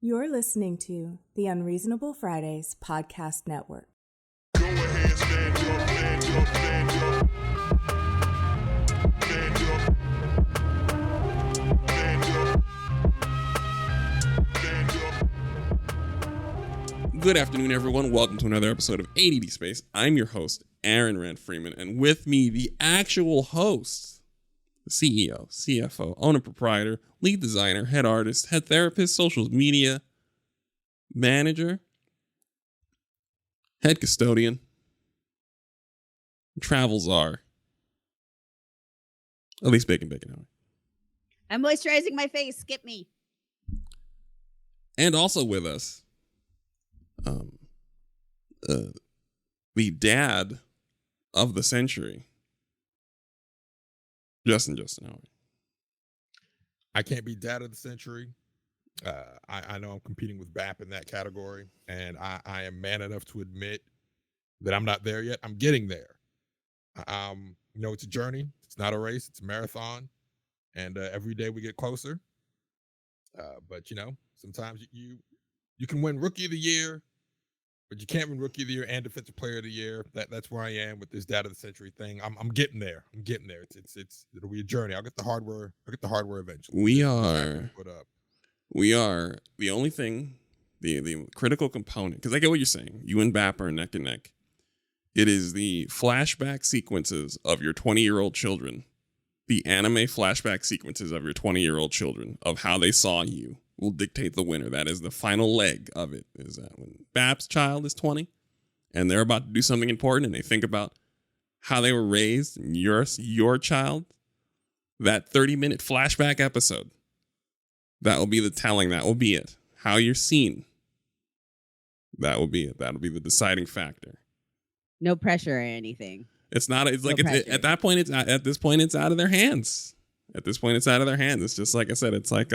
You're listening to the Unreasonable Fridays Podcast Network. Go ahead, stand up, stand up, stand up. Stand up. Stand up. Stand up. Good afternoon, everyone. Welcome to another episode of AddSpace. I'm your host, Aaron Rand Freeman, and with me, the actual host, the CEO, CFO, owner, proprietor, lead designer, head artist, head therapist, social media manager, head custodian, travel czar, at least bacon. I'm moisturizing my face. Skip me. And also with us, the dad of the century, Justin Howard. I can't be dad of the century. I know I'm competing with BAP in that category, and I am man enough to admit that I'm not there yet. I'm getting there. It's a journey. It's not a race. It's a marathon, and every day we get closer. But sometimes you can win Rookie of the Year, but you can't win Rookie of the Year and Defensive Player of the Year. That's where I am with this Dad of the Century thing. I'm getting there. It'll be a journey. I'll get the hardware eventually. We are the only thing, the critical component, because I get what you're saying. You and BAP are neck and neck. It is the flashback sequences of your 20-year-old children, the anime flashback sequences of your 20-year-old children, of how they saw you, will dictate the winner. That is the final leg of it, is that when BAP's child is 20 and they're about to do something important and they think about how they were raised, and your child, that 30-minute flashback episode, that will be the telling. That will be it. How you're seen. That will be it. That'll be the deciding factor. No pressure or anything. It's not. It's like at that point. At this point, it's out of their hands. At this point, it's out of their hands. It's just like I said. It's like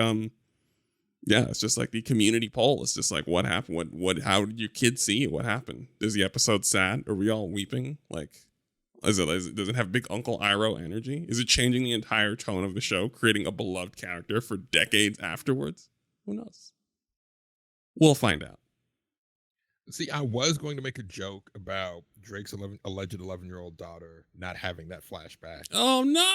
it's just like the community poll. It's just like what happened. What? How did your kids see it? What happened? Is the episode sad? Are we all weeping? Like, does it have big Uncle Iroh energy? Is it changing the entire tone of the show, creating a beloved character for decades afterwards? Who knows? We'll find out. See, I was going to make a joke about Drake's alleged 11-year-old daughter not having that flashback. Oh, no!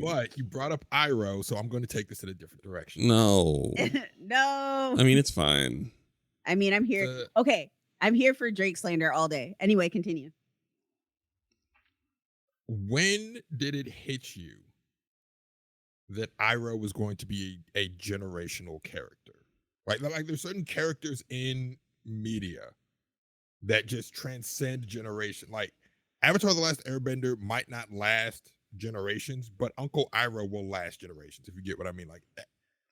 But you brought up Iroh, so I'm going to take this in a different direction. No. No. I mean, it's fine. I mean, I'm here. Okay. I'm here for Drake slander all day. Anyway, continue. When did it hit you that Iroh was going to be a generational character? Right? Like there's certain characters in media that just transcend generation. Like Avatar: The Last Airbender might not last generations, but Uncle Iroh will last generations, if you get what I mean. Like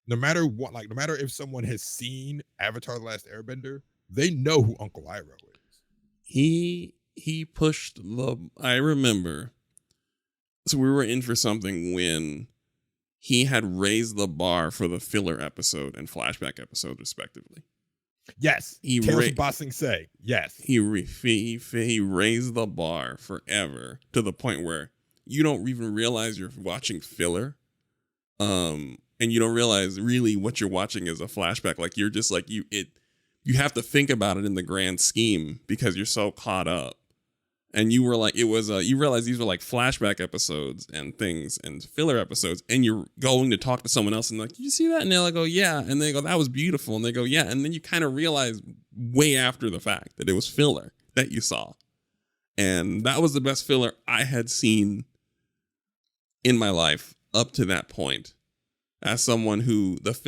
no matter what, no matter if someone has seen Avatar: The Last Airbender, they know who Uncle Iroh is. He pushed I remember. So we were in for something when he had raised the bar for the filler episode and flashback episode, respectively. Yes. Tales of Ba Sing Se. Yes. He raised the bar forever to the point where you don't even realize you're watching filler. And you don't realize really what you're watching is a flashback. Like you're just like you have to think about it in the grand scheme because you're so caught up. And you were like, you realize these were like flashback episodes and things and filler episodes. And you're going to talk to someone else and like, did you see that? And they're like, oh, yeah. And they go, that was beautiful. And they go, yeah. And then you kind of realize way after the fact that it was filler that you saw. And that was the best filler I had seen in my life up to that point. As someone who the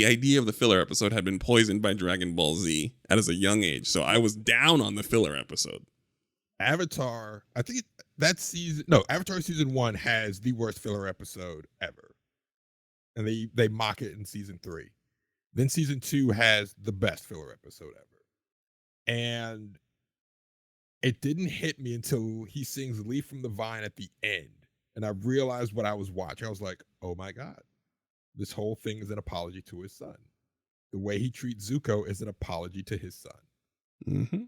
idea of the filler episode had been poisoned by Dragon Ball Z at a young age. So I was down on the filler episode. Avatar, I think Avatar season 1 has the worst filler episode ever. And they mock it in season 3. Then season 2 has the best filler episode ever. And it didn't hit me until he sings Leaf from the Vine at the end. And I realized what I was watching. I was like, oh my God, this whole thing is an apology to his son. The way he treats Zuko is an apology to his son. Mm-hmm.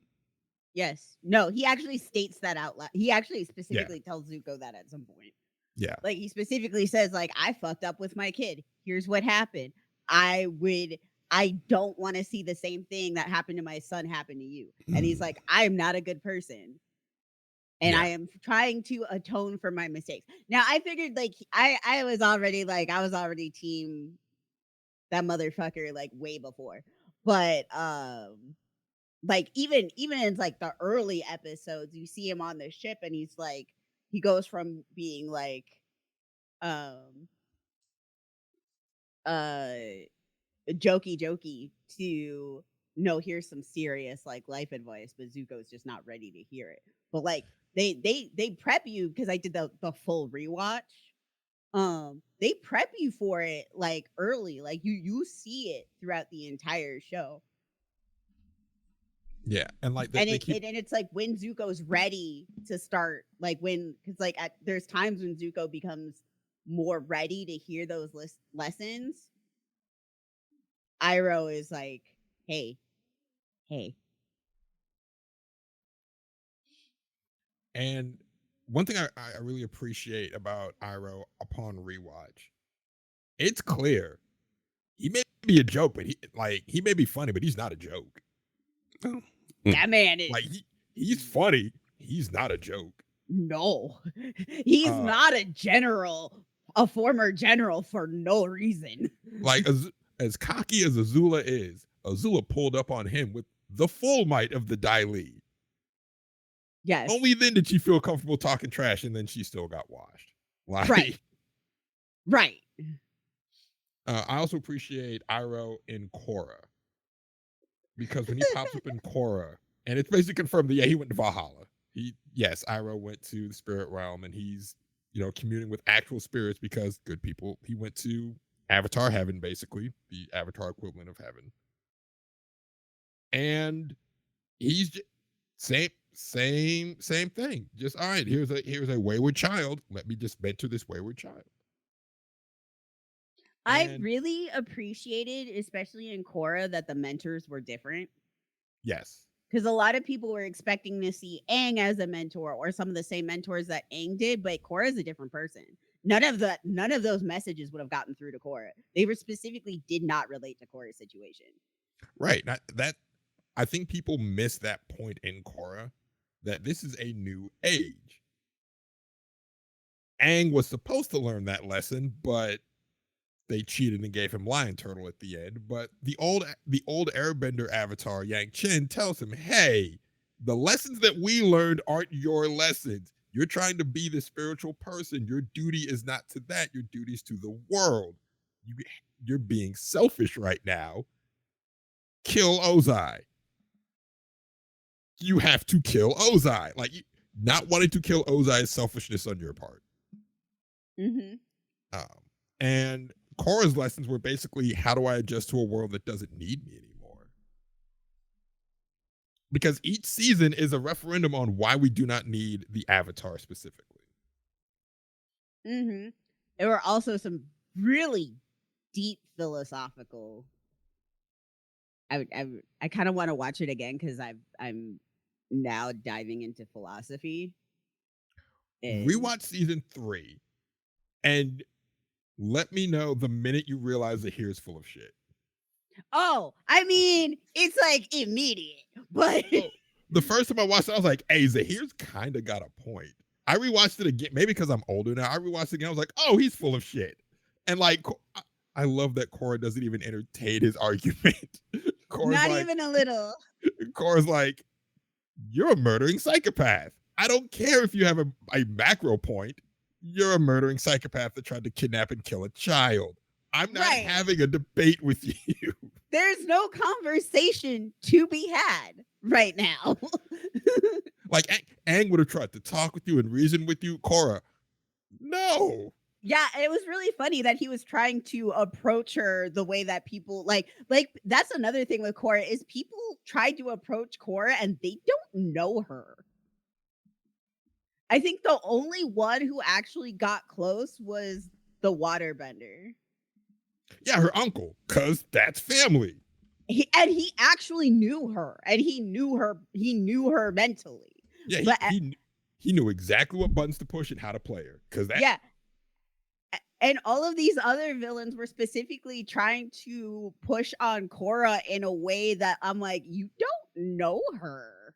Yes. No, he actually states that out loud. He actually specifically tells Zuko that at some point. Yeah. Like he specifically says, like, I fucked up with my kid. Here's what happened. I don't want to see the same thing that happened to my son happen to you. And he's like, I'm not a good person. And Yeah. I am trying to atone for my mistakes. Now I figured like I was already team that motherfucker like way before. But like even in like the early episodes, you see him on the ship and he's like he goes from being like um uh jokey to no, here's some serious like life advice, but Zuko's just not ready to hear it. But like they prep you because I did the full rewatch. They prep you for it like early, like you see it throughout the entire show. Yeah, and like And they keep it's like when Zuko's ready to start, like when because like there's times when Zuko becomes more ready to hear those lessons. Iroh is like, hey, and one thing I really appreciate about Iroh upon rewatch, it's clear he may be a joke, but he may be funny, but he's not a joke. Oh. that man is Like he's funny, he's not a joke. no, he's Uh, not a former general for no reason. like as cocky as Azula is, Azula pulled up on him with the full might of the Dai Li. Yes, Only then did she feel comfortable talking trash, and then she still got washed. Like, right. I also appreciate Iroh in Korra because when he pops up in Korra, and it's basically confirmed that he went to Valhalla. Iroh went to the spirit realm, and he's communing with actual spirits because good people. He went to Avatar Heaven, basically the Avatar equivalent of heaven, and he's just, same thing. Just all right. Here's a wayward child. Let me just mentor this wayward child. I really appreciated, especially in Korra, that the mentors were different. Yes. Because a lot of people were expecting to see Aang as a mentor or some of the same mentors that Aang did, but Korra is a different person. None of those messages would have gotten through to Korra. They were specifically did not relate to Korra's situation. Right. I think people miss that point in Korra, that this is a new age. Aang was supposed to learn that lesson, but they cheated and gave him Lion Turtle at the end. But the old Airbender avatar, Yang Chen, tells him, hey, the lessons that we learned aren't your lessons. You're trying to be the spiritual person. Your duty is not to that. Your duty is to the world. You're being selfish right now. Kill Ozai. You have to kill Ozai. Like, not wanting to kill Ozai is selfishness on your part. Mm-hmm. And Korra's lessons were basically, how do I adjust to a world that doesn't need me anymore? Because each season is a referendum on why we do not need the Avatar specifically. Mm-hmm. There were also some really deep philosophical. I kind of want to watch it again because I'm now diving into philosophy. Rewatch season 3 and let me know the minute you realize that here's full of shit. Oh, I mean, it's like immediate, but the first time I watched it, I was like, hey, Zahir's kind of got a point. I rewatched it again, maybe because I'm older now. I rewatched it again. I was like, oh, he's full of shit. And like, I love that Korra doesn't even entertain his argument. Not even a little. Korra's like, you're a murdering psychopath. I don't care if you have a macro point. You're a murdering psychopath that tried to kidnap and kill a child. I'm not having a debate with you. There's no conversation to be had right now. Like, Aang would have tried to talk with you and reason with you. Korra, no. Yeah, it was really funny that he was trying to approach her the way that people like that's another thing with Korra is people tried to approach Korra and they don't know her. I think the only one who actually got close was the waterbender. Yeah, her uncle, because that's family. He actually knew her, and he knew her mentally. Yeah, he knew exactly what buttons to push and how to play her. Because that. Yeah. And all of these other villains were specifically trying to push on Korra in a way that I'm like, you don't know her.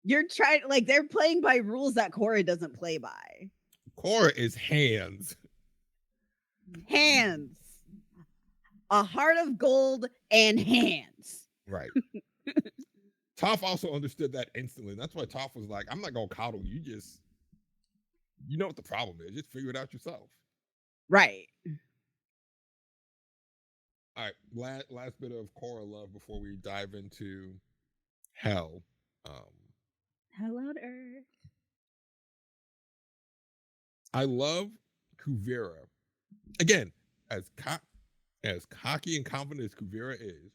You're trying, like, they're playing by rules that Korra doesn't play by. Korra is hands. Hands. A heart of gold and hands. Right. Toph also understood that instantly. That's why Toph was like, I'm not going to coddle you. You know what the problem is. Just figure it out yourself. Right. All right. Last bit of Korra love before we dive into Hell. Hell on Earth. I love Kuvira. Again, as cocky and confident as Kuvira is,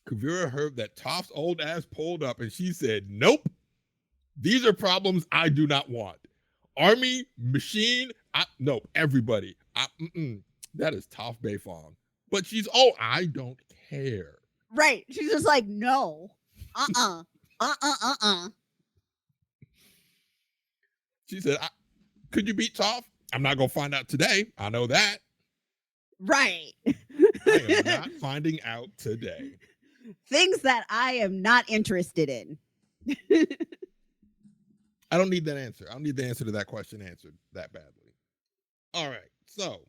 Kuvira heard that Toph's old ass pulled up and she said, nope, these are problems I do not want. Army, machine, no, everybody. That is Toph Beifong. But she's, I don't care. Right. She's just like, no. She said, could you beat Toph? I'm not going to find out today. I know that. Right. I am not finding out today. Things that I am not interested in. I don't need that answer. I don't need the answer to that question answered that badly. All right. So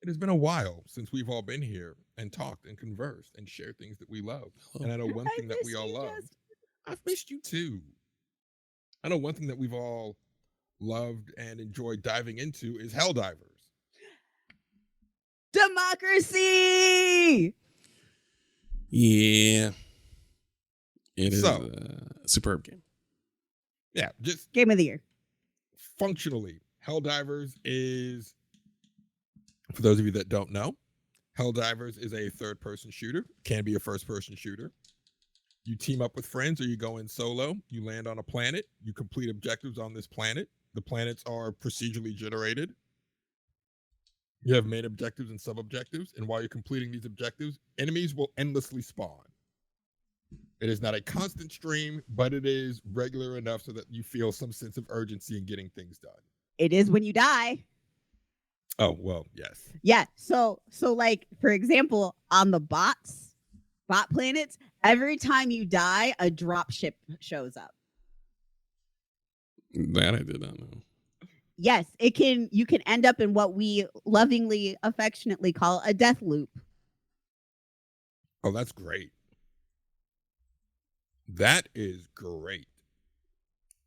it has been a while since we've all been here and talked and conversed and shared things that we love. And I know one thing that we all love. I've missed you too. I know one thing that we've all loved and enjoyed diving into is Helldivers. Democracy! Yeah. It is a superb game. Yeah, just Game of the year. Functionally, Helldivers is, for those of you that don't know, Helldivers is a third-person shooter. Can be a first-person shooter. You team up with friends or you go in solo. You land on a planet. You complete objectives on this planet. The planets are procedurally generated. You have main objectives and sub-objectives. And while you're completing these objectives, enemies will endlessly spawn. It is not a constant stream, but it is regular enough so that you feel some sense of urgency in getting things done. It is when you die. Oh, well, yes. Yeah. So like, for example, on the bot planets, every time you die, a drop ship shows up. That I did not know. Yes, you can end up in what we lovingly, affectionately call a death loop. Oh, that's great. That is great.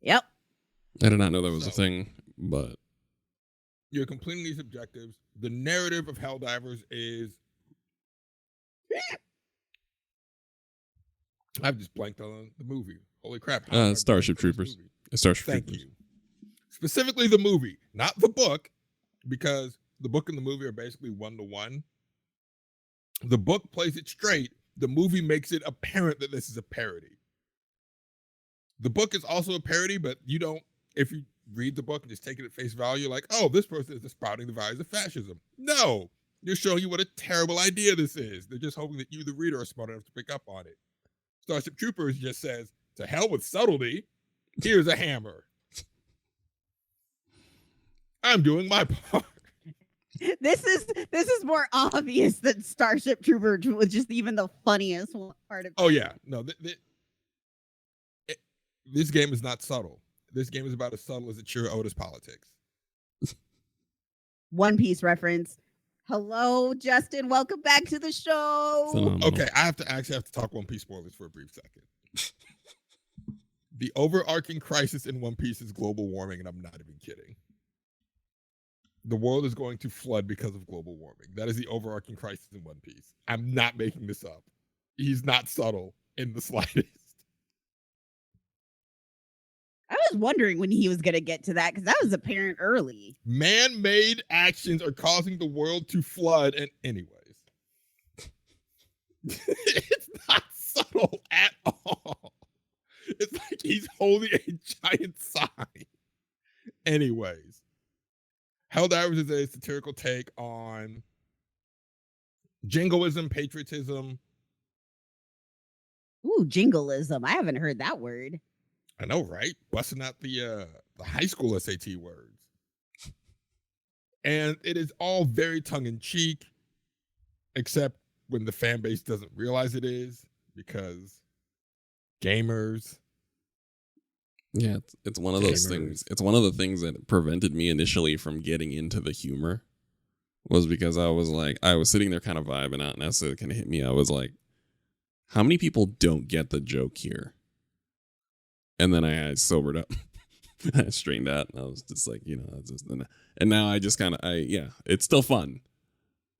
Yep. I did not know that was a thing, but you're completing these objectives. The narrative of Helldivers is I've just blanked on the movie. Holy crap. Starship Troopers. Thank you. Specifically the movie, not the book, because the book and the movie are basically 1-to-1. The book plays it straight. The movie makes it apparent that this is a parody. The book is also a parody, but if you read the book and just take it at face value, like, oh, this person is sprouting the values of fascism. No, you're showing you what a terrible idea this is. They're just hoping that you, the reader, are smart enough to pick up on it. Starship Troopers just says, to hell with subtlety, here's a hammer. I'm doing my part. This is more obvious than Starship Trooper was just even the funniest part of it. Oh, yeah. No, this game is not subtle. This game is about as subtle as it's your Otis politics. One Piece reference. Hello, Justin. Welcome back to the show. Phenomenal. Okay, I have to talk One Piece spoilers for a brief second. The overarching crisis in One Piece is global warming, and I'm not even kidding. The world is going to flood because of global warming. That is the overarching crisis in One Piece. I'm not making this up. He's not subtle in the slightest. I was wondering when he was going to get to that because that was apparent early. Man-made actions are causing the world to flood. And anyways, it's not subtle at all. It's like he's holding a giant sign. Anyways, Helldivers is a satirical take on jingoism, patriotism. Ooh, jingoism. I haven't heard that word. I know, right? Busting out the high school SAT words. And it is all very tongue in cheek, except when the fan base doesn't realize it is, because gamers. Yeah, it's one of those things. It's one of the things that prevented me initially from getting into the humor, was because I was sitting there kind of vibing out, and as it kind of hit me, I was like, how many people don't get the joke here? And then I sobered up. I straightened out, and I was just like, and now I just kind of, it's still fun.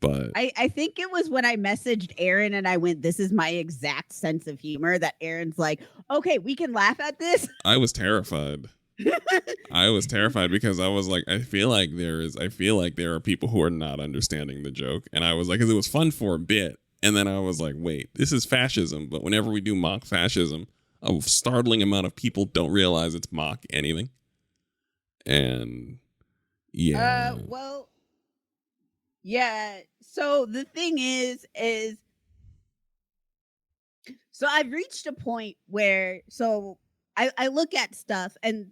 But I think it was when I messaged Aaron and I went, this is my exact sense of humor, that Aaron's like, okay, we can laugh at this. I was terrified. I was terrified because I was like, I feel like there are people who are not understanding the joke. And I was like, because it was fun for a bit. And then I was like, wait, this is fascism. But whenever we do mock fascism, a startling amount of people don't realize it's mock anything. And yeah. Yeah. So the thing is so I've reached a point where, so I look at stuff and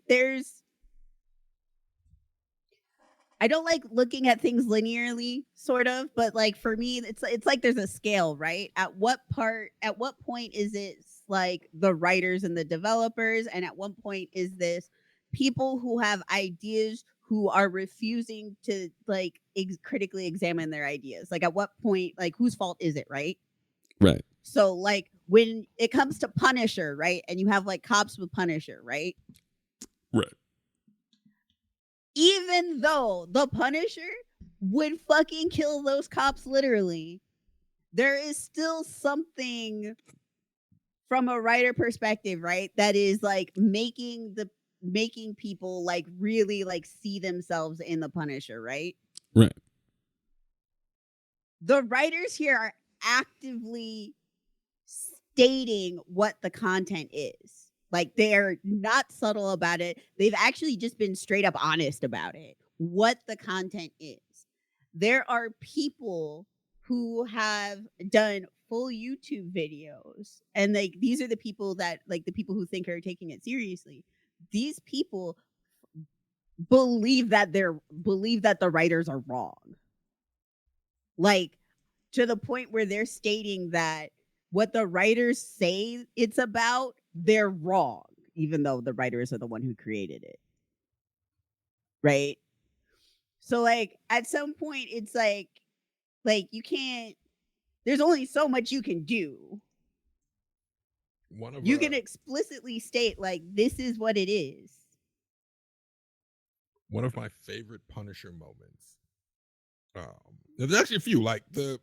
I don't like looking at things linearly, sort of, but like for me, it's like there's a scale, right? At what point is it like the writers and the developers, and at what point is this people who have ideas who are refusing to like critically examine their ideas? Like at what point, like whose fault is it, right? Right. So like when it comes to Punisher, right? And you have like cops with Punisher, right? Right. Even though the Punisher would fucking kill those cops literally, there is still something from a writer perspective, right? That is like making people like really like see themselves in the Punisher, right? Right. The writers here are actively stating what the content is. Like they're not subtle about it. They've actually just been straight up honest about it. What the content is. There are people who have done full YouTube videos, and like these are the people that like the people who think are taking it seriously. These people believe that the writers are wrong. Like to the point where they're stating that what the writers say it's about, they're wrong, even though the writers are the one who created it. Right? So like at some point it's like you can't, there's only so much you can do. You can explicitly state like this is what it is. One of my favorite Punisher moments. There's actually a few, like the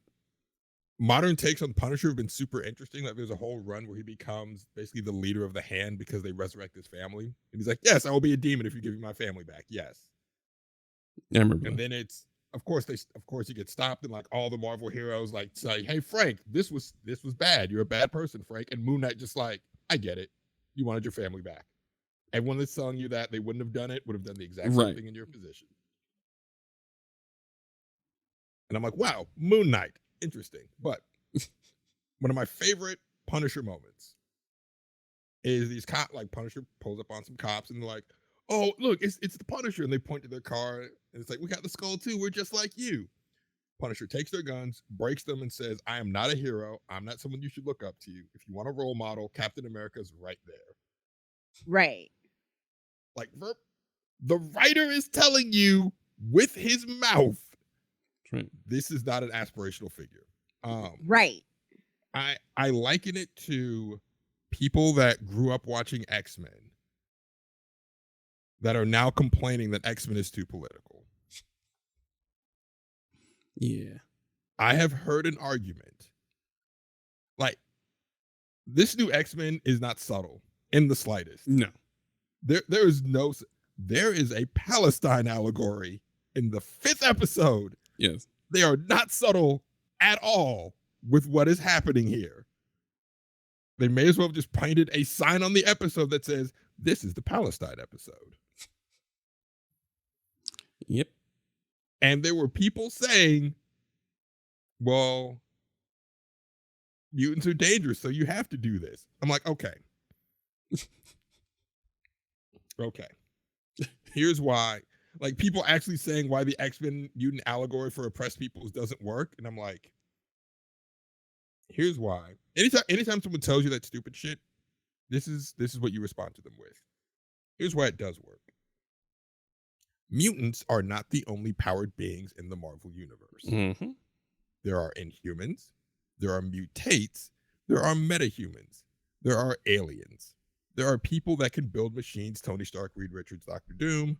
modern takes on Punisher have been super interesting. Like there's a whole run where he becomes basically the leader of the Hand because they resurrect his family. And he's like, yes, I will be a demon if you give me my family back. Yes. Yeah, I remember. And then it's of course he gets stopped, and like all the Marvel heroes like say, hey Frank, this was bad. You're a bad person, Frank. And Moon Knight just like, I get it. You wanted your family back. Everyone that's telling you that they wouldn't have done it would have done the exact same thing in your position. And I'm like, wow, Moon Knight. Interesting. But one of my favorite Punisher moments is these Punisher pulls up on some cops and they're like, oh, look, it's the Punisher. And they point to their car and it's like, we got the skull too. We're just like you. Punisher takes their guns, breaks them, and says, I am not a hero. I'm not someone you should look up to. If you want a role model, Captain America's right there. Right. Like, the writer is telling you with his mouth, right, this is not an aspirational figure. Right. I liken it to people that grew up watching X-Men that are now complaining that X-Men is too political. Yeah. I have heard an argument like this new X-Men is not subtle in the slightest. No. There is a Palestine allegory in the 5th episode. Yes. They are not subtle at all with what is happening here. They may as well have just painted a sign on the episode that says, this is the Palestine episode. Yep. And there were people saying, well, mutants are dangerous, so you have to do this. I'm like, okay. Okay. Here's why. Like people actually saying why the X-Men mutant allegory for oppressed peoples doesn't work, and I'm like, here's why. Anytime someone tells you that stupid shit, this is what you respond to them with. Here's why it does work. Mutants are not the only powered beings in the Marvel universe. Mm-hmm. There are Inhumans, there are mutates, there are metahumans, there are aliens. There are people that can build machines, Tony Stark, Reed Richards, Dr. Doom.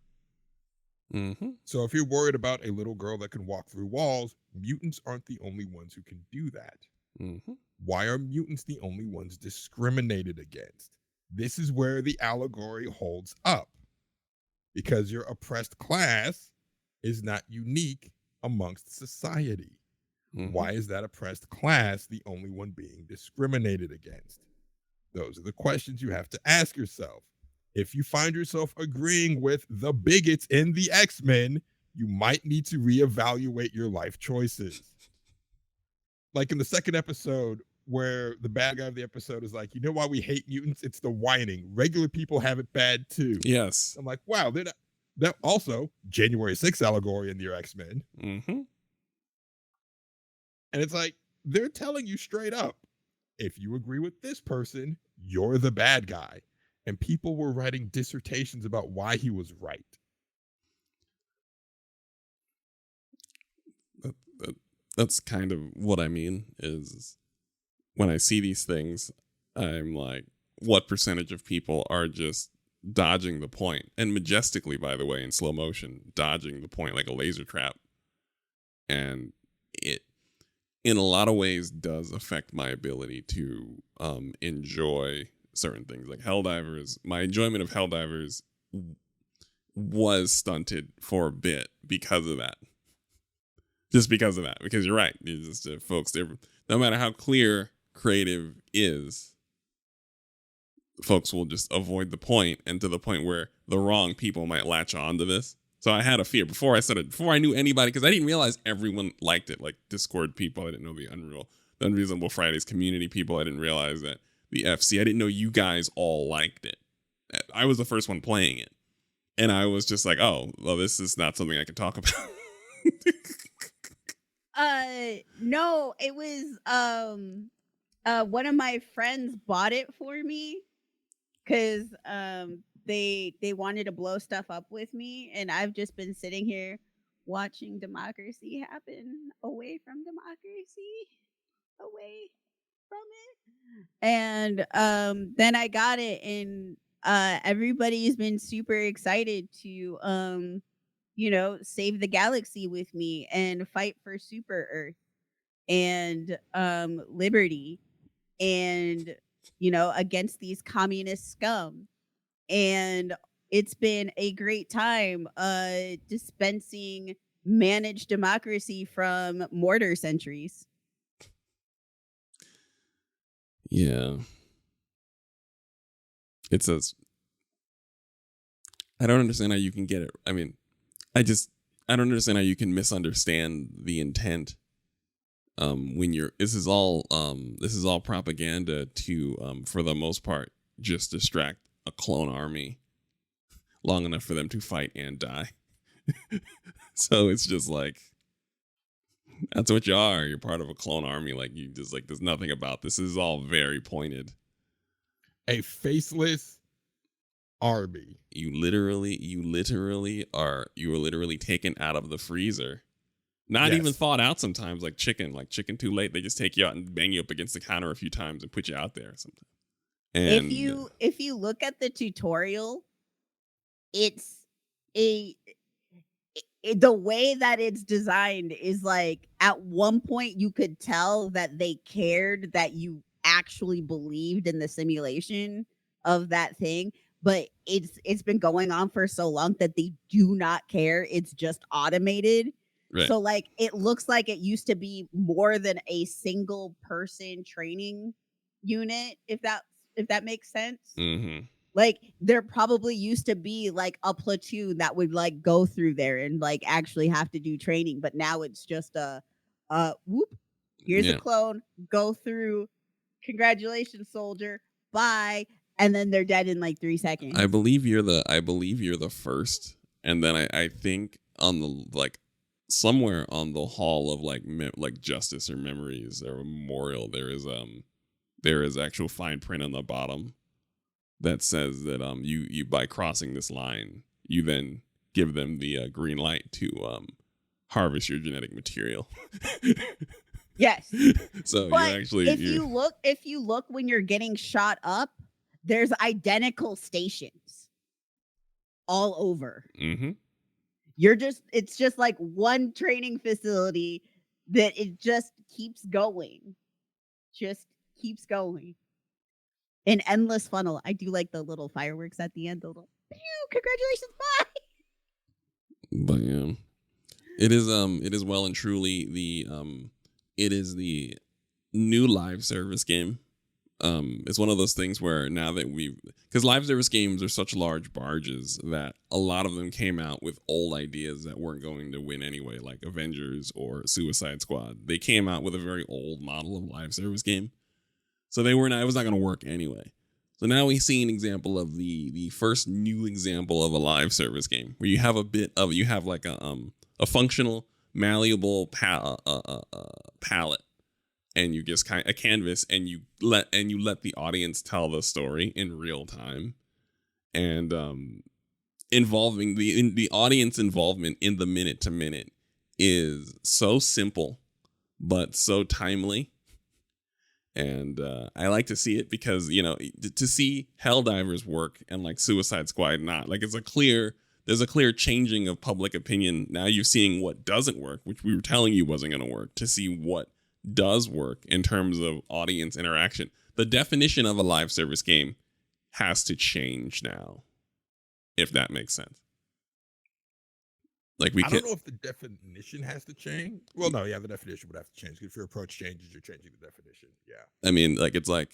Mm-hmm. So if you're worried about a little girl that can walk through walls, mutants aren't the only ones who can do that. Mm-hmm. Why are mutants the only ones discriminated against? This is where the allegory holds up. Because your oppressed class is not unique amongst society. Mm-hmm. Why is that oppressed class the only one being discriminated against? Those are the questions you have to ask yourself. If you find yourself agreeing with the bigots in the X-Men, you might need to reevaluate your life choices. Like in the second episode, where the bad guy of the episode is like, you know why we hate mutants? It's the whining. Regular people have it bad too. Yes. I'm like, wow, they're not. That also January 6th allegory in your X-Men. Mm-hmm. And it's like, they're telling you straight up, if you agree with this person, you're the bad guy. And people were writing dissertations about why he was right. That's kind of what I mean is when I see these things, I'm like, what percentage of people are just dodging the point? And majestically, by the way, in slow motion, dodging the point like a laser trap. And it, in a lot of ways, does affect my ability to enjoy certain things. Like Helldivers, my enjoyment of Helldivers was stunted for a bit because of that. Just because of that. Because you're right. It's just, folks, no matter how clear creative is, folks will just avoid the point, and to the point where the wrong people might latch on to this. So I had a fear before I said it, before I knew anybody, because I didn't realize everyone liked it. Like Discord people, I didn't know the Unreasonable Fridays community people. I didn't realize that the FC. I didn't know you guys all liked it. I was the first one playing it, and I was just like, oh, well, this is not something I can talk about. No, it was one of my friends bought it for me because they wanted to blow stuff up with me, and I've just been sitting here watching democracy happen away from democracy, away from it. And then I got it, and everybody's been super excited to save the galaxy with me and fight for Super Earth and liberty and against these communist scum. And it's been a great time dispensing managed democracy from mortar centuries. Yeah. I don't understand how you can get it. I mean, I don't understand how you can misunderstand the intent when this is all propaganda to for the most part just distract a clone army long enough for them to fight and die. So it's just like, that's what you are. You're part of a clone army. Like, you just like, there's nothing about this. This is all very pointed. A faceless army. You were literally taken out of the freezer. Not even thawed out sometimes, like chicken too late. They just take you out and bang you up against the counter a few times and put you out there or something. And if you look at the tutorial, it's the way that it's designed is like, at one point you could tell that they cared that you actually believed in the simulation of that thing, but it's been going on for so long that they do not care. It's just automated. right. So like, it looks like it used to be more than a single person training unit, if that makes sense. Mm-hmm. Like, there probably used to be like a platoon that would like go through there and like actually have to do training, but now it's just a whoop, here's a clone, go through, congratulations soldier, bye, and then they're dead in like 3 seconds. I believe you're the first And then I think on the like somewhere on the hall of like like justice or memories or memorial, there is actual fine print on the bottom that says that you by crossing this line, you then give them the green light to harvest your genetic material. Yes. So But you're actually if you look when you're getting shot up, there's identical stations all over. Mm-hmm. It's just like one training facility that it just keeps going. Just keeps going. An endless funnel. I do like the little fireworks at the end. The little pew, congratulations, bye. But yeah, it is well and truly it is the new live service game. It's one of those things where now that because live service games are such large barges that a lot of them came out with old ideas that weren't going to win anyway, like Avengers or Suicide Squad. They came out with a very old model of live service game, so it was not going to work anyway. So now we see an example of the first new example of a live service game where you have like a functional, malleable palette, and you just kind of a canvas, and you let the audience tell the story in real time, and involving the audience involvement in the minute to minute is so simple but so timely. And I like to see it because, to see Helldivers work and like Suicide Squad not, like there's a clear changing of public opinion. Now you're seeing what doesn't work, which we were telling you wasn't going to work, to see what does work in terms of audience interaction. The definition of a live service game has to change now, if that makes sense. Like I don't know if the definition has to change. Well, no, yeah, the definition would have to change. If your approach changes, you're changing the definition. Yeah. I mean, like it's like,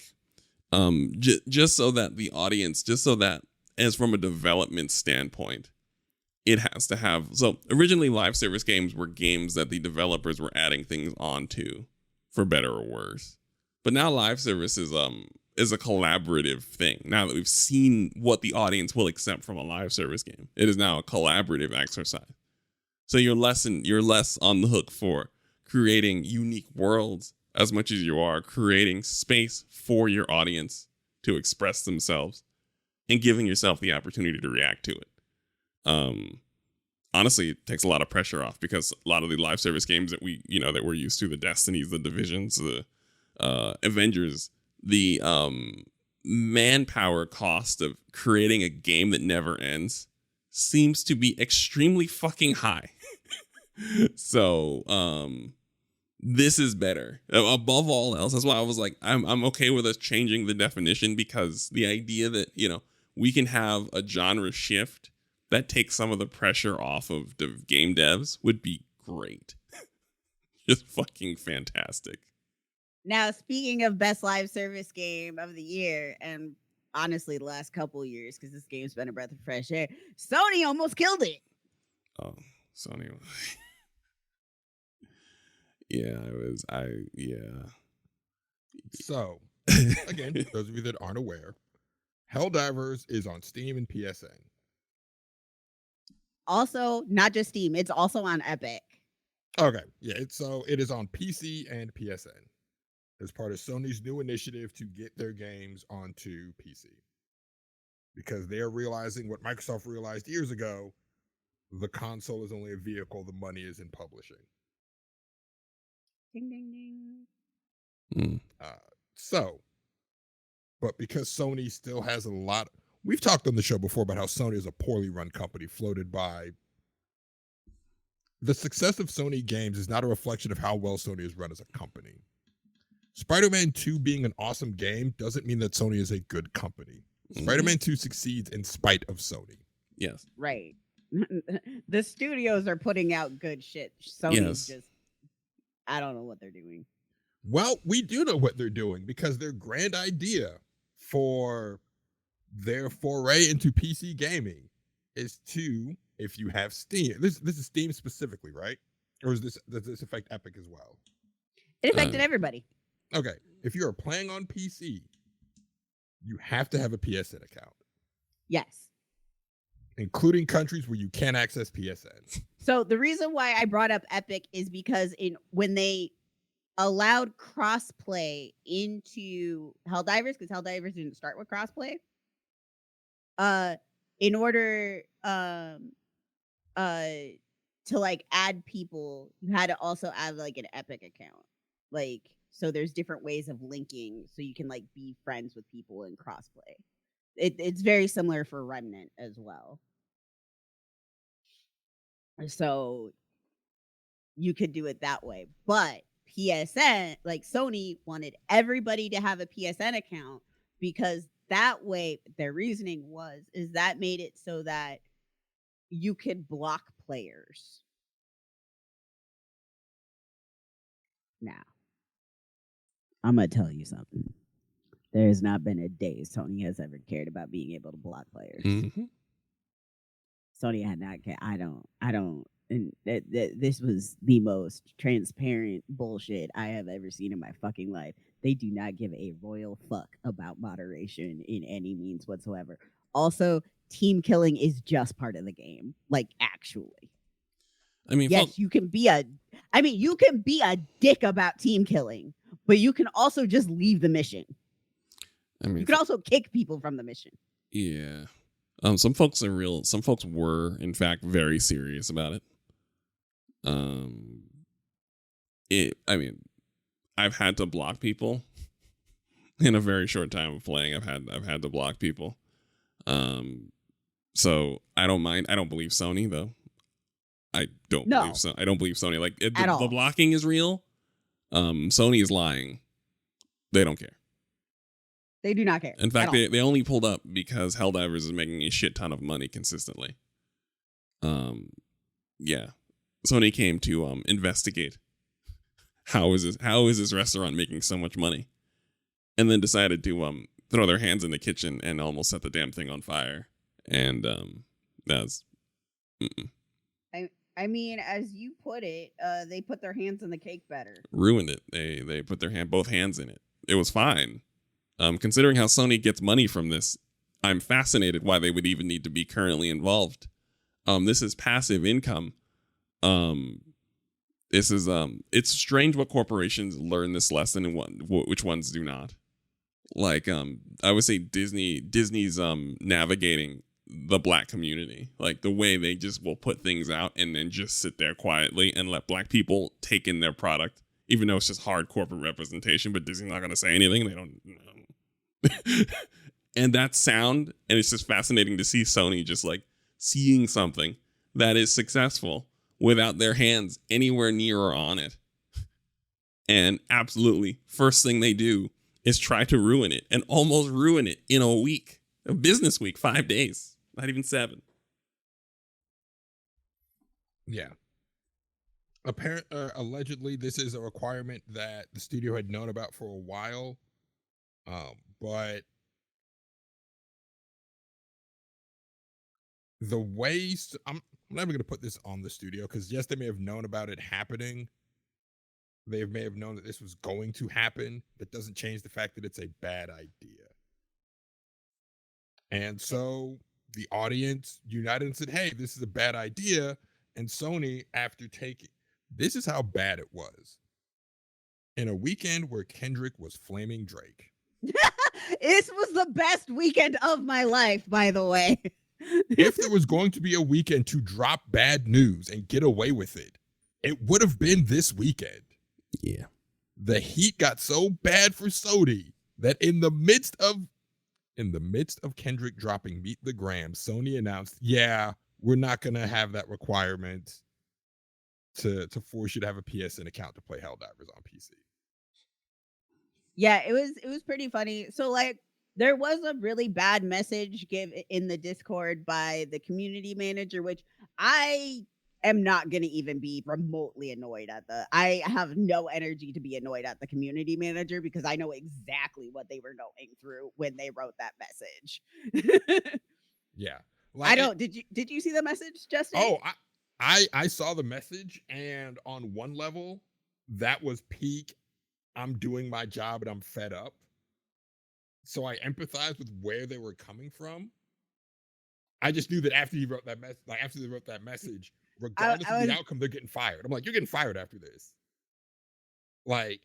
just so that as from a development standpoint, it has to have. So originally, live service games were games that the developers were adding things onto, for better or worse. But now live service is a collaborative thing. Now that we've seen what the audience will accept from a live service game, it is now a collaborative exercise. So you're less on the hook for creating unique worlds as much as you are creating space for your audience to express themselves and giving yourself the opportunity to react to it. Honestly, it takes a lot of pressure off because a lot of the live service games that that we're used to, the Destinies, the Divisions, the Avengers, the manpower cost of creating a game that never ends seems to be extremely fucking high. So, this is better above all else. That's why I was like, I'm okay with us changing the definition, because the idea that, we can have a genre shift that takes some of the pressure off of the game devs would be great. Just fucking fantastic. Now, speaking of best live service game of the year, and honestly, the last couple of years, because this game's been a breath of fresh air, Sony almost killed it. Oh, Sony. Yeah, yeah. So, again, those of you that aren't aware, Helldivers is on Steam and PSN. Also, not just Steam, it's also on Epic. Okay, yeah, it is on PC and PSN as part of Sony's new initiative to get their games onto PC. Because they are realizing what Microsoft realized years ago, the console is only a vehicle, the money is in publishing. Ding, ding, ding. But because Sony still has a lot, we've talked on the show before about how Sony is a poorly run company floated by. The success of Sony games is not a reflection of how well Sony is run as a company. Spider-Man 2 being an awesome game doesn't mean that Sony is a good company. Mm-hmm. Spider-Man 2 succeeds in spite of Sony. Yes. Right. The studios are putting out good shit. Sony's just, I don't know what they're doing. Well, we do know what they're doing, because their grand idea for their foray into PC gaming is to, if you have Steam, this is Steam specifically, right? Or does this affect Epic as well? It affected everybody. Okay. If you are playing on PC, you have to have a PSN account. Yes. including countries where you can't access PSN. So the reason why I brought up Epic is because when they allowed crossplay into Helldivers, because Helldivers didn't start with crossplay, in order to like add people, you had to also add like an Epic account. Like, so there's different ways of linking so you can like be friends with people in crossplay. It's very similar for Remnant as well. So you could do it that way. But PSN, like Sony wanted everybody to have a PSN account because that way their reasoning is that made it so that you could block players. Now, I'm going to tell you something. There has not been a day Sony has ever cared about being able to block players. Mm-hmm. Sony had not cared. I don't. And this was the most transparent bullshit I have ever seen in my fucking life. They do not give a royal fuck about moderation in any means whatsoever. Also, team killing is just part of the game. Like, actually. I mean, yes, you can be a dick about team killing, but you can also just leave the mission. I mean, you can also kick people from the mission. Yeah. Some folks were in fact very serious about it. I mean, I've had to block people in a very short time of playing. I've had to block people. So I don't mind. I don't believe Sony though. I don't believe Sony. Like the blocking is real. Sony is lying. They don't care. They do not care. In fact, they only pulled up because Helldivers is making a shit ton of money consistently. Yeah. Sony came to investigate how is this restaurant making so much money, and then decided to throw their hands in the kitchen and almost set the damn thing on fire. And that's. I mean, as you put it, they put their hands in the cake batter. Ruined it. They put both hands in it. It was fine. Considering how Sony gets money from this, I'm fascinated why they would even need to be currently involved. This is passive income. It's strange what corporations learn this lesson and which ones do not. Like, I would say Disney's navigating the Black community, like the way they just will put things out and then just sit there quietly and let Black people take in their product, even though it's just hard corporate representation. But Disney's not going to say anything. They don't. And that's sound, and it's just fascinating to see Sony just like seeing something that is successful without their hands anywhere near or on it. And absolutely, first thing they do is try to ruin it and almost ruin it in a business week, 5 days, not even 7. Yeah. Allegedly, this is a requirement that the studio had known about for a while. But the ways I'm never going to put this on the studio because yes, they may have known about it happening. They may have known that this was going to happen. That doesn't change the fact that it's a bad idea. And so the audience united and said, hey, this is a bad idea. And Sony, after this is how bad it was. In a weekend where Kendrick was flaming Drake. This was the best weekend of my life, by the way. If there was going to be a weekend to drop bad news and get away with it, it would have been this weekend. Yeah. The heat got so bad for Sony that in the midst of Kendrick dropping Meet the Gram, Sony announced, yeah, we're not going to have that requirement to force you to have a PSN account to play Helldivers on PC. Yeah, it was pretty funny. So like there was a really bad message given in the Discord by the community manager, which I am not going to even be remotely annoyed at. I have no energy to be annoyed at the community manager because I know exactly what they were going through when they wrote that message. Yeah. Like, did you see the message, Justin? Oh, I saw the message, and on one level, that was peak. I'm doing my job and I'm fed up. So I empathize with where they were coming from. I just knew that after he wrote that message, like after they wrote that message, regardless of the outcome, they're getting fired. I'm like, you're getting fired after this. Like,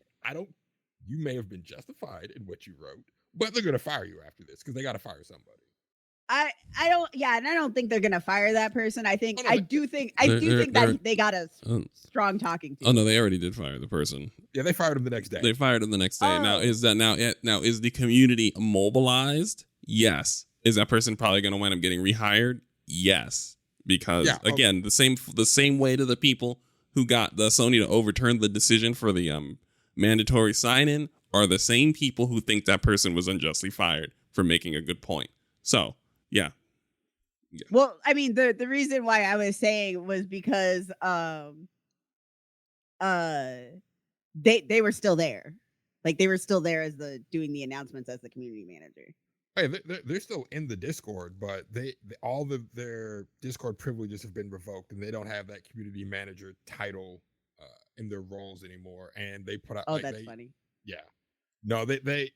you may have been justified in what you wrote, but they're gonna fire you after this because they got to fire somebody. I don't, yeah, and I don't think they're gonna fire that person. I think no, I do think that they got a strong talking to. Oh no, they already did fire the person. Yeah, they fired him the next day. They fired him the next day. Oh. Now is the community mobilized? Yes. Is that person probably going to wind up getting rehired? Yes, because again, the same way to the people who got the Sony to overturn the decision for the mandatory sign-in are the same people who think that person was unjustly fired for making a good point. So, yeah. Well, I mean, the reason why I was saying was because they were still there. Like, they were still there as doing the announcements as the community manager. Hey, they're still in the Discord, but all their Discord privileges have been revoked, and they don't have that community manager title in their roles anymore. And they put out. Oh, that's funny. Yeah, no, they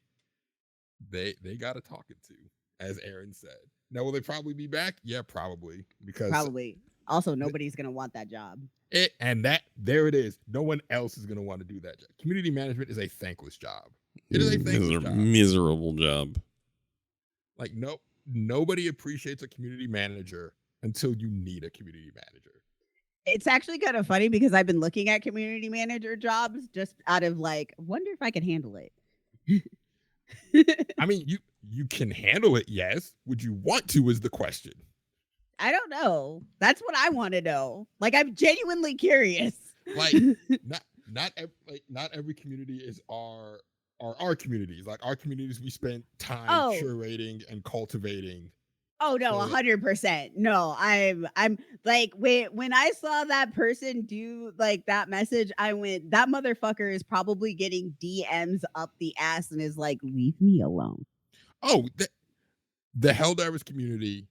got a talking to, as Aaron said. Now, will they probably be back? Yeah, probably, because probably. Also, nobody's gonna want that job. There it is. No one else is gonna want to do that job. Community management is a thankless job. It is a thankless job. Miserable job. Like, nobody appreciates a community manager until you need a community manager. It's actually kind of funny because I've been looking at community manager jobs just out of like, wonder if I can handle it. I mean, you can handle it, yes. Would you want to is the question. I don't know. That's what I want to know. Like, I'm genuinely curious. Like, not every community is our communities. Like, our communities, we spent time curating and cultivating. Oh no, 100%. No, I'm like, when I saw that person do like that message, I went, that motherfucker is probably getting DMs up the ass and is like, leave me alone. Oh, the Helldivers community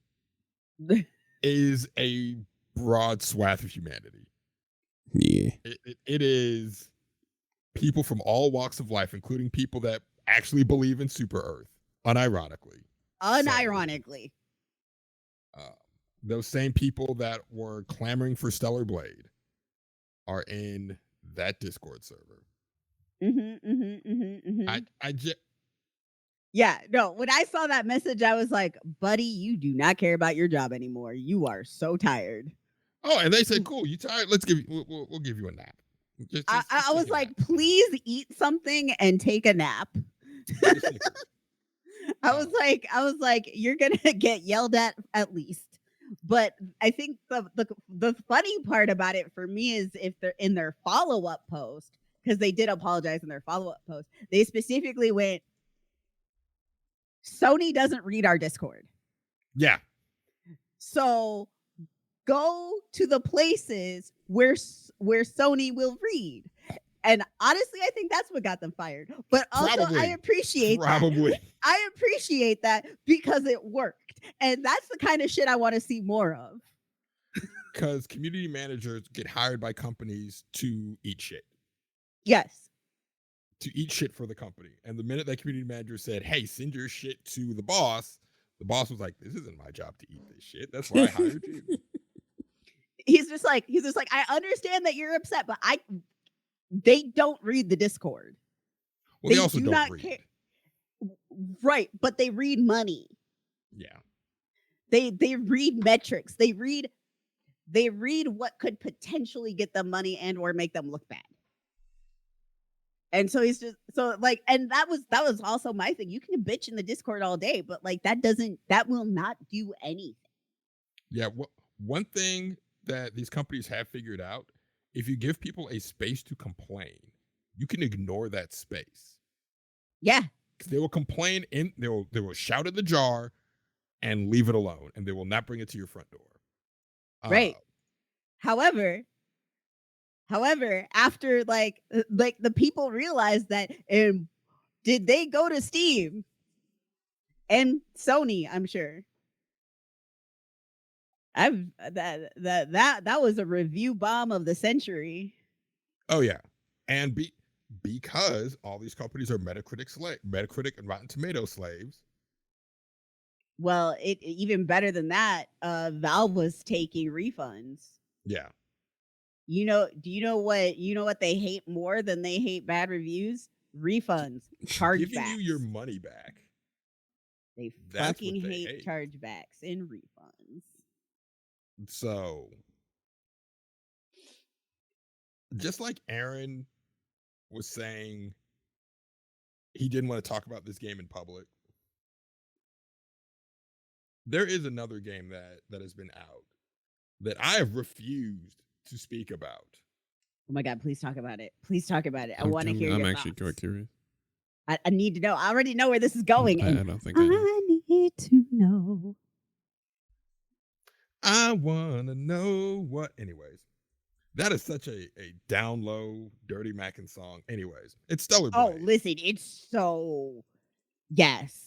is a broad swath of humanity. Yeah, it is people from all walks of life, including people that actually believe in Super Earth, unironically. Those same people that were clamoring for Stellar Blade are in that Discord server. Yeah, no, when I saw that message, I was like, buddy, you do not care about your job anymore. You are so tired. Oh, and they said, cool, you tired? Let's we'll give you a nap. I was like, please eat something and take a nap. I was like, you're gonna get yelled at least. But I think the funny part about it for me is if they're in their follow-up post, because they did apologize in their follow-up post, they specifically went, Sony doesn't read our Discord. Yeah. So go to the places where Sony will read. And honestly, I think that's what got them fired. But also, Probably. I appreciate that. I appreciate that because it worked. And that's the kind of shit I want to see more of. Because community managers get hired by companies to eat shit. Yes. To eat shit for the company. And the minute that community manager said, hey, send your shit to the boss was like, this isn't my job to eat this shit. That's why I hired you. He's just like, I understand that you're upset, but they don't read the Discord. Well, they also don't read. Right, but they read money. Yeah. They read metrics. They read what could potentially get them money and or make them look bad. And so he's just and that was also my thing. You can bitch in the Discord all day, but like that will not do anything. Yeah, one thing that these companies have figured out, if you give people a space to complain, you can ignore that space. Yeah. Because they will complain they will shout at the jar and leave it alone, and they will not bring it to your front door. Right. However, after like the people realized that, did they go to Steam and Sony? I'm sure. That was a review bomb of the century. Oh yeah, and because all these companies are Metacritic and Rotten Tomato slaves, Well, it even better than that. Valve was taking refunds. Yeah. Do you know what they hate more than they hate bad reviews? Refunds, Giving you your chargebacks. money back. They That's fucking what they hate hate. chargebacks and refunds. So, just like Aaron was saying, he didn't want to talk about this game in public. There is another game that has been out that I have refused to speak about. Oh my god, please talk about it. Please talk about it. I want to hear I'm your actually quite thoughts. curious. I need to know. I already know where this is going. I And don't think I know. I need to know. I want to know what. Anyways, that is such a down low, dirty Mackin song. Anyways, it's Stellar Oh, Blade. listen, it's so yes.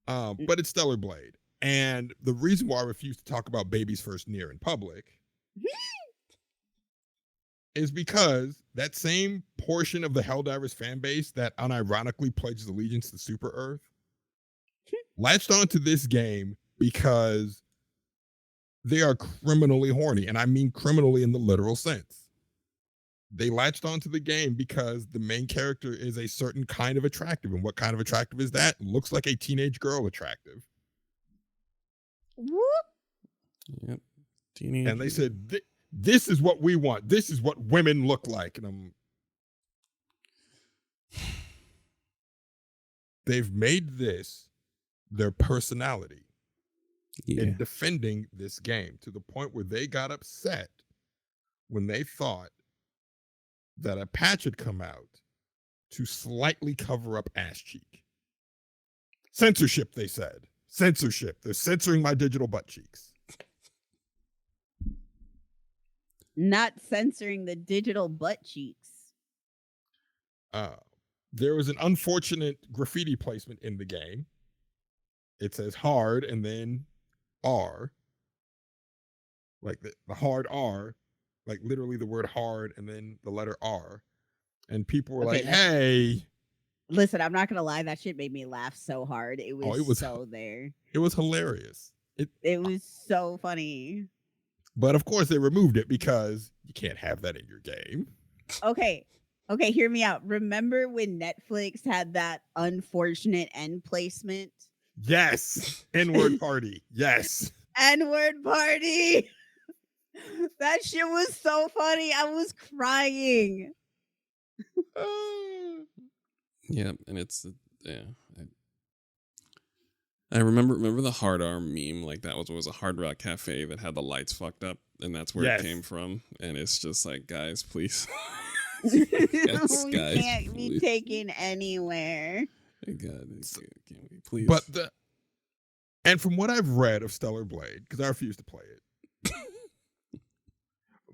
But it's Stellar Blade. And the reason why I refuse to talk about Baby's First Near in public is because that same portion of the Helldivers fan base that unironically pledges allegiance to Super Earth latched onto this game because they are criminally horny. And I mean criminally in the literal sense. They latched onto the game because the main character is a certain kind of attractive. And what kind of attractive is that? Looks like a teenage girl attractive. Whoop. Yep. Teenage. And they said, this is what we want. This is what women look like. And they've made this their personality in defending this game to the point where they got upset when they thought that a patch had come out to slightly cover up ass cheek. Censorship, they said. Censorship. They're censoring my digital butt cheeks. Not censoring the digital butt cheeks. There was an unfortunate graffiti placement in the game. It says hard and then R. Like the hard R. Like literally the word hard and then the letter R. And people were like, hey. Listen, I'm not going to lie. That shit made me laugh so hard. It was so there. It was hilarious. It was so funny. But of course they removed it because you can't have that in your game. Okay, hear me out. Remember when Netflix had that unfortunate end placement? Yes. N-word party. Yes. N-word party. That shit was so funny. I was crying. Yeah, and it's I remember the hard arm meme. Like that was a Hard Rock Cafe that had the lights fucked up, and that's where it came from. And it's just like, guys, please. We can't be taken anywhere. God, can't we please? But and from what I've read of Stellar Blade, because I refuse to play it,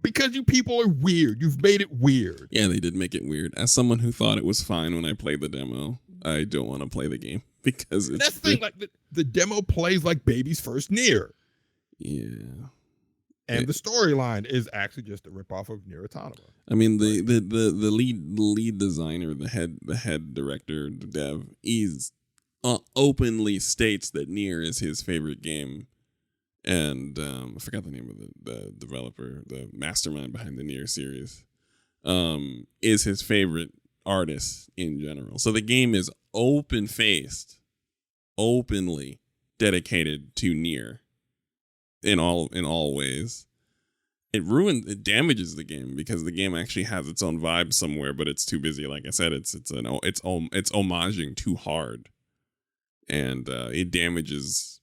because you people are weird. You've made it weird. Yeah, they did make it weird. As someone who thought it was fine when I played the demo, I don't want to play the game because it's that's the thing. Like the demo plays like Baby's First Near. Yeah. And the storyline is actually just a ripoff of Nier Automata. I mean, the lead designer, the head director, the dev, he's openly states that Nier is his favorite game, and I forgot the name of the developer, the mastermind behind the Nier series, is his favorite artist in general. So the game is open-faced, openly dedicated to Nier. In all ways, it damages the game because the game actually has its own vibe somewhere, but it's too busy. Like I said, it's homaging too hard, and it damages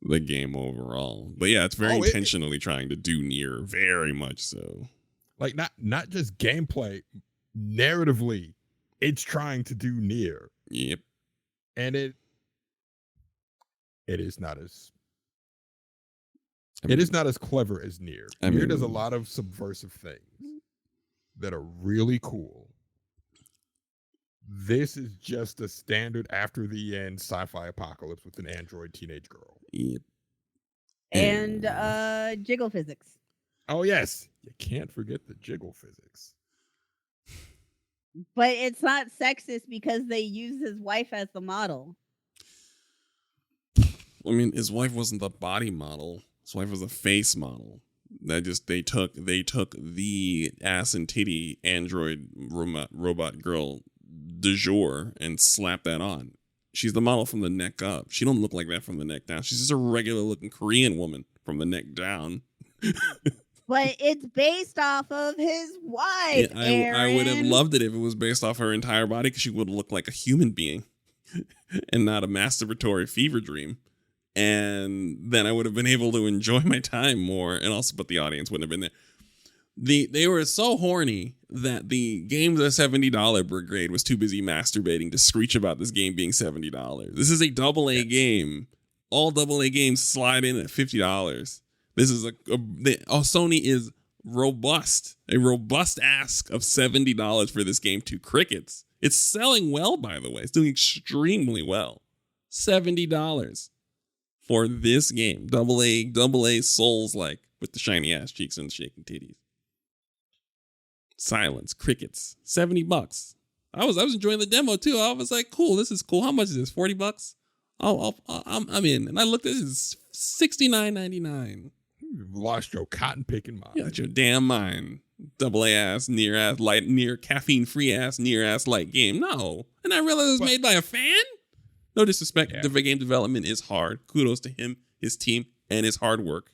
the game overall. But yeah, it's very intentionally trying to do Nier, very much so. Like not just gameplay, narratively, it's trying to do Nier. Yep, and it is not as. It is not as clever as Nier. Nier does a lot of subversive things that are really cool. This is just a standard after the end sci-fi apocalypse with an android teenage girl. Yep. And jiggle physics. Oh yes, you can't forget the jiggle physics. But it's not sexist because they use his wife as the model. I mean, his wife wasn't the body model. His wife was a face model. That just they took the ass and titty android robot girl du jour and slapped that on. She's the model from the neck up. She don't look like that from the neck down. She's just a regular looking Korean woman from the neck down. But it's based off of his wife. Yeah, I would have Aaron. loved it if it was based off her entire body, because she would have looked like a human being and not a masturbatory fever dream. And then I would have been able to enjoy my time more, and also, but the audience wouldn't have been there. They were so horny that the Games at $70 brigade was too busy masturbating to screech about this game being $70. This is a AA game. All AA games slide in at $50. This is Sony is robust. A robust ask of $70 for this game to crickets. It's selling well, by the way. It's doing extremely well. $70 for this game. AA Souls like with the shiny ass cheeks and the shaking titties. Silence, crickets, $70. I was enjoying the demo too. I was like, cool, this is cool. How much is this? $40? I'm in. And I looked at this, $69.99. You've lost your cotton picking mind. You got your damn mind. AA ass, near ass, light, near caffeine free ass, near ass light game. No. And I realized it was made by a fan. No disrespect. Yeah. The game development is hard. Kudos to him, his team, and his hard work.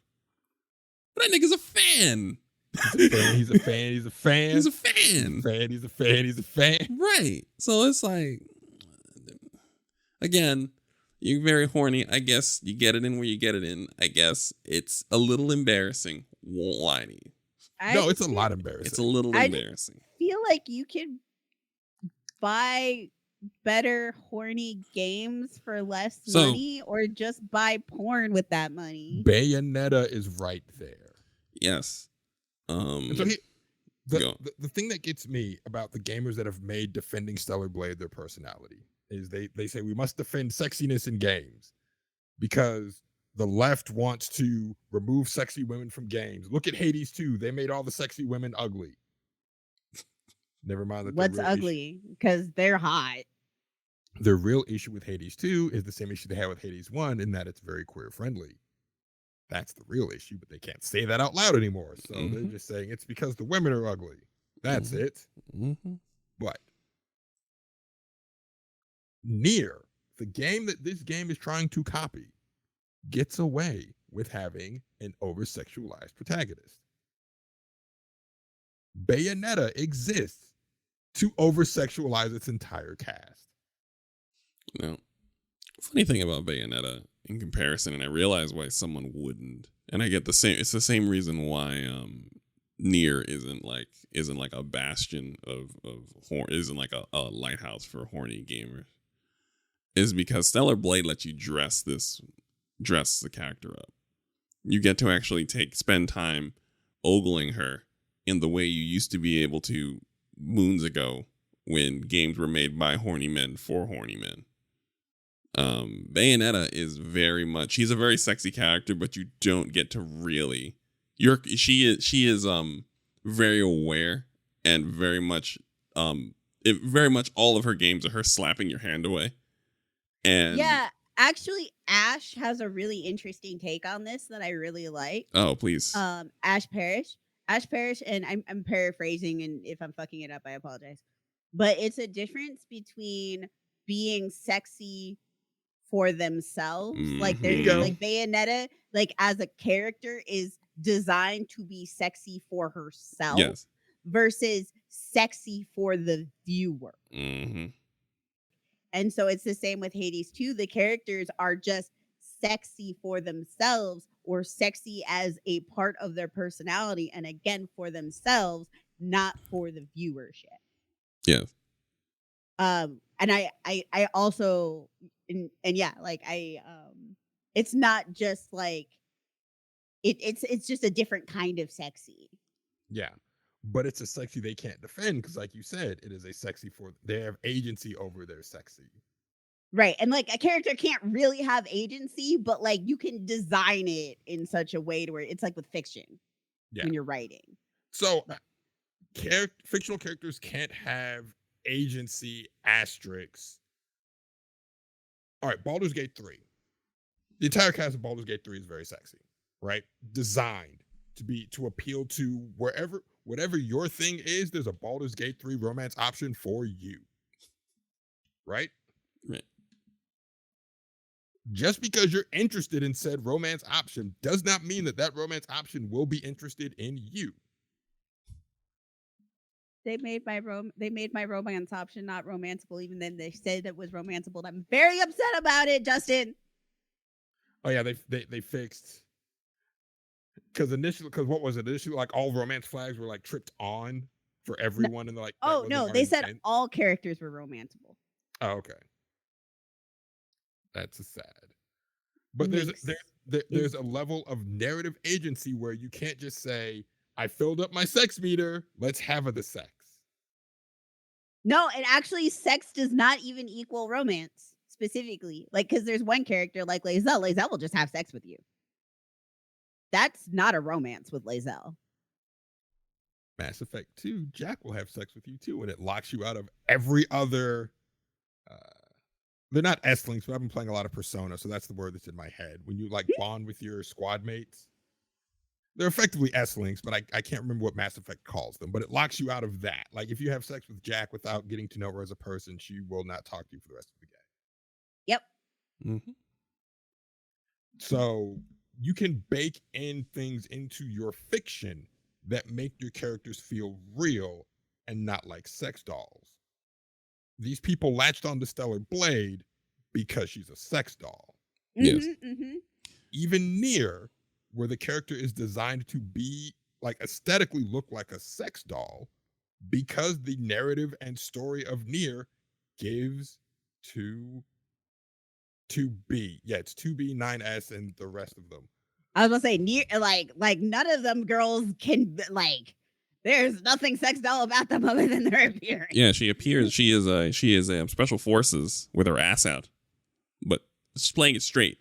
But that nigga's a fan. He's a fan. He's a fan. He's a fan. He's a fan. He's a fan. Right. So it's like, again, you're very horny. I guess you get it in where you get it in. I guess it's a little embarrassing. Won't lie to you. No, it's a lot embarrassing. It's a little embarrassing. Feel like you could buy better horny games for less money, or just buy porn with that money. Bayonetta is right there. Yes. And so the thing that gets me about the gamers that have made defending Stellar Blade their personality is they say we must defend sexiness in games because the left wants to remove sexy women from games. Look at Hades 2. They made all the sexy women ugly. Never mind that. What's ugly? Because they're hot. The real issue with Hades 2 is the same issue they had with Hades 1 in that it's very queer friendly. That's the real issue, but they can't say that out loud anymore. So they're just saying it's because the women are ugly. That's it. But Nier, the game that this game is trying to copy, gets away with having an over-sexualized protagonist. Bayonetta exists to over-sexualize its entire cast. No. Funny thing about Bayonetta in comparison, and I realize why someone wouldn't, and I get the same. It's the same reason why Nier isn't like a bastion of isn't like a lighthouse for horny gamers. Is because Stellar Blade lets you dress the character up. You get to actually spend time ogling her in the way you used to be able to moons ago when games were made by horny men for horny men. Bayonetta is very much, she's a very sexy character, but you don't get to really, she is very aware and very much all of her games are her slapping your hand away. And yeah, actually Ash has a really interesting take on this that I really like. Oh, please. Ash Parrish, and I'm paraphrasing, and if I'm fucking it up, I apologize. But it's a difference between being sexy for themselves, like there's like Bayonetta, like as a character is designed to be sexy for herself, yes, versus sexy for the viewer. And so it's the same with Hades 2. The characters are just sexy for themselves, or sexy as a part of their personality, and again for themselves, not for the viewership. Yes. And I also and yeah, like it's not just like it's just a different kind of sexy. Yeah. But it's a sexy they can't defend because, like you said, it is a sexy they have agency over their sexy. Right. And like a character can't really have agency, but like you can design it in such a way to where it's like with fiction when you're writing. So fictional characters can't have agency asterisks. All right, Baldur's Gate 3. The entire cast of Baldur's Gate 3 is very sexy, right? Designed to appeal to whatever your thing is. There's a Baldur's Gate 3 romance option for you, right? Right. Just because you're interested in said romance option does not mean that romance option will be interested in you. They made my romance option not romanceable, even then they said it was romanceable. And I'm very upset about it, Justin. Oh yeah, they fixed, because what was it initially, like all romance flags were like tripped on for everyone, and they're like, oh no, they said all characters were romanceable. Oh, okay. That's sad. But there's a level of narrative agency where you can't just say, I filled up my sex meter, let's have the sex. No, and actually sex does not even equal romance specifically. Like, because there's one character like Lae'zel. Lae'zel will just have sex with you. That's not a romance with Lae'zel. Mass Effect 2, Jack will have sex with you too, and it locks you out of every other they're not S-links, but I've been playing a lot of Persona, so that's the word that's in my head. When you like bond with your squad mates, they're effectively S-links, but I can't remember what Mass Effect calls them, but it locks you out of that. Like, if you have sex with Jack without getting to know her as a person, she will not talk to you for the rest of the game. Yep. Mm-hmm. So you can bake in things into your fiction that make your characters feel real and not like sex dolls. These people latched on to Stellar Blade because she's a sex doll. Yes. Mm-hmm. Even Nier, where the character is designed to be like aesthetically look like a sex doll, because the narrative and story of Nier gives to 2B. Yeah, it's 2B, 9S, and the rest of them. I was gonna say Nier, like none of them girls can like. There's nothing sex doll about them other than their appearance. Yeah, she appears. She is special forces with her ass out, but she's playing it straight,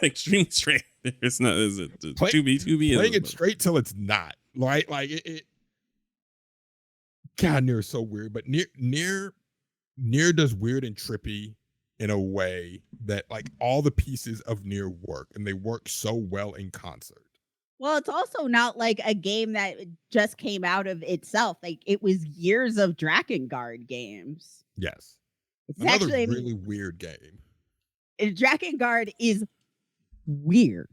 extremely straight. It's not. Is it 2B? 2B playing it straight till it's not. Right? Like it. God, Nier is so weird, but Nier does weird and trippy in a way that like all the pieces of Nier work, and they work so well in concert. Well, it's also not like a game that just came out of itself. Like, it was years of Drakengard games. Yes. It's another actually really weird game. Drakengard is weird.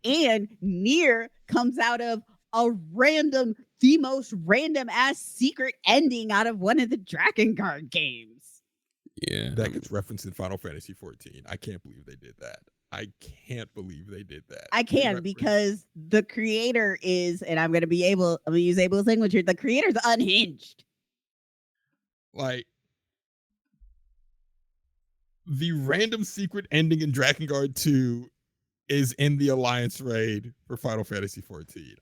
And Nier comes out of the most random ass secret ending out of one of the Drakengard games. Yeah. That gets referenced in Final Fantasy 14. I can't believe they did that. I can't believe they did that. I can, because the creator is, and I'm going to use ableist language here, the creator's unhinged. Like, the random secret ending in Drakengard 2 is in the Alliance raid for Final Fantasy 14.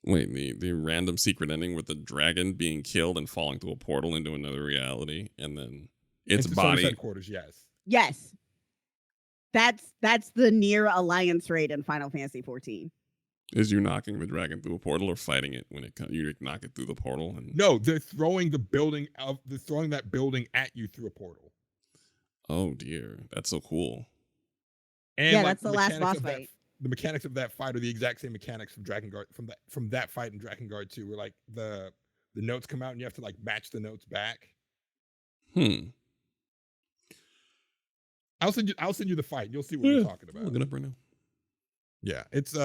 Wait, the random secret ending with the dragon being killed and falling through a portal into another reality, and then its body. Headquarters, yes. Yes. That's the Nier Alliance raid in Final Fantasy 14. Is you knocking the dragon through a portal or fighting it when it comes? You knock it through the portal, and no, they're throwing that building at you through a portal. Oh dear, that's so cool. And yeah, that's the last boss fight. The mechanics of that fight are the exact same mechanics from Drakengard from that fight in Drakengard 2, where like the notes come out and you have to like match the notes back. I'll send you the fight. You'll see what we're talking about. Look it up right now. Yeah, it's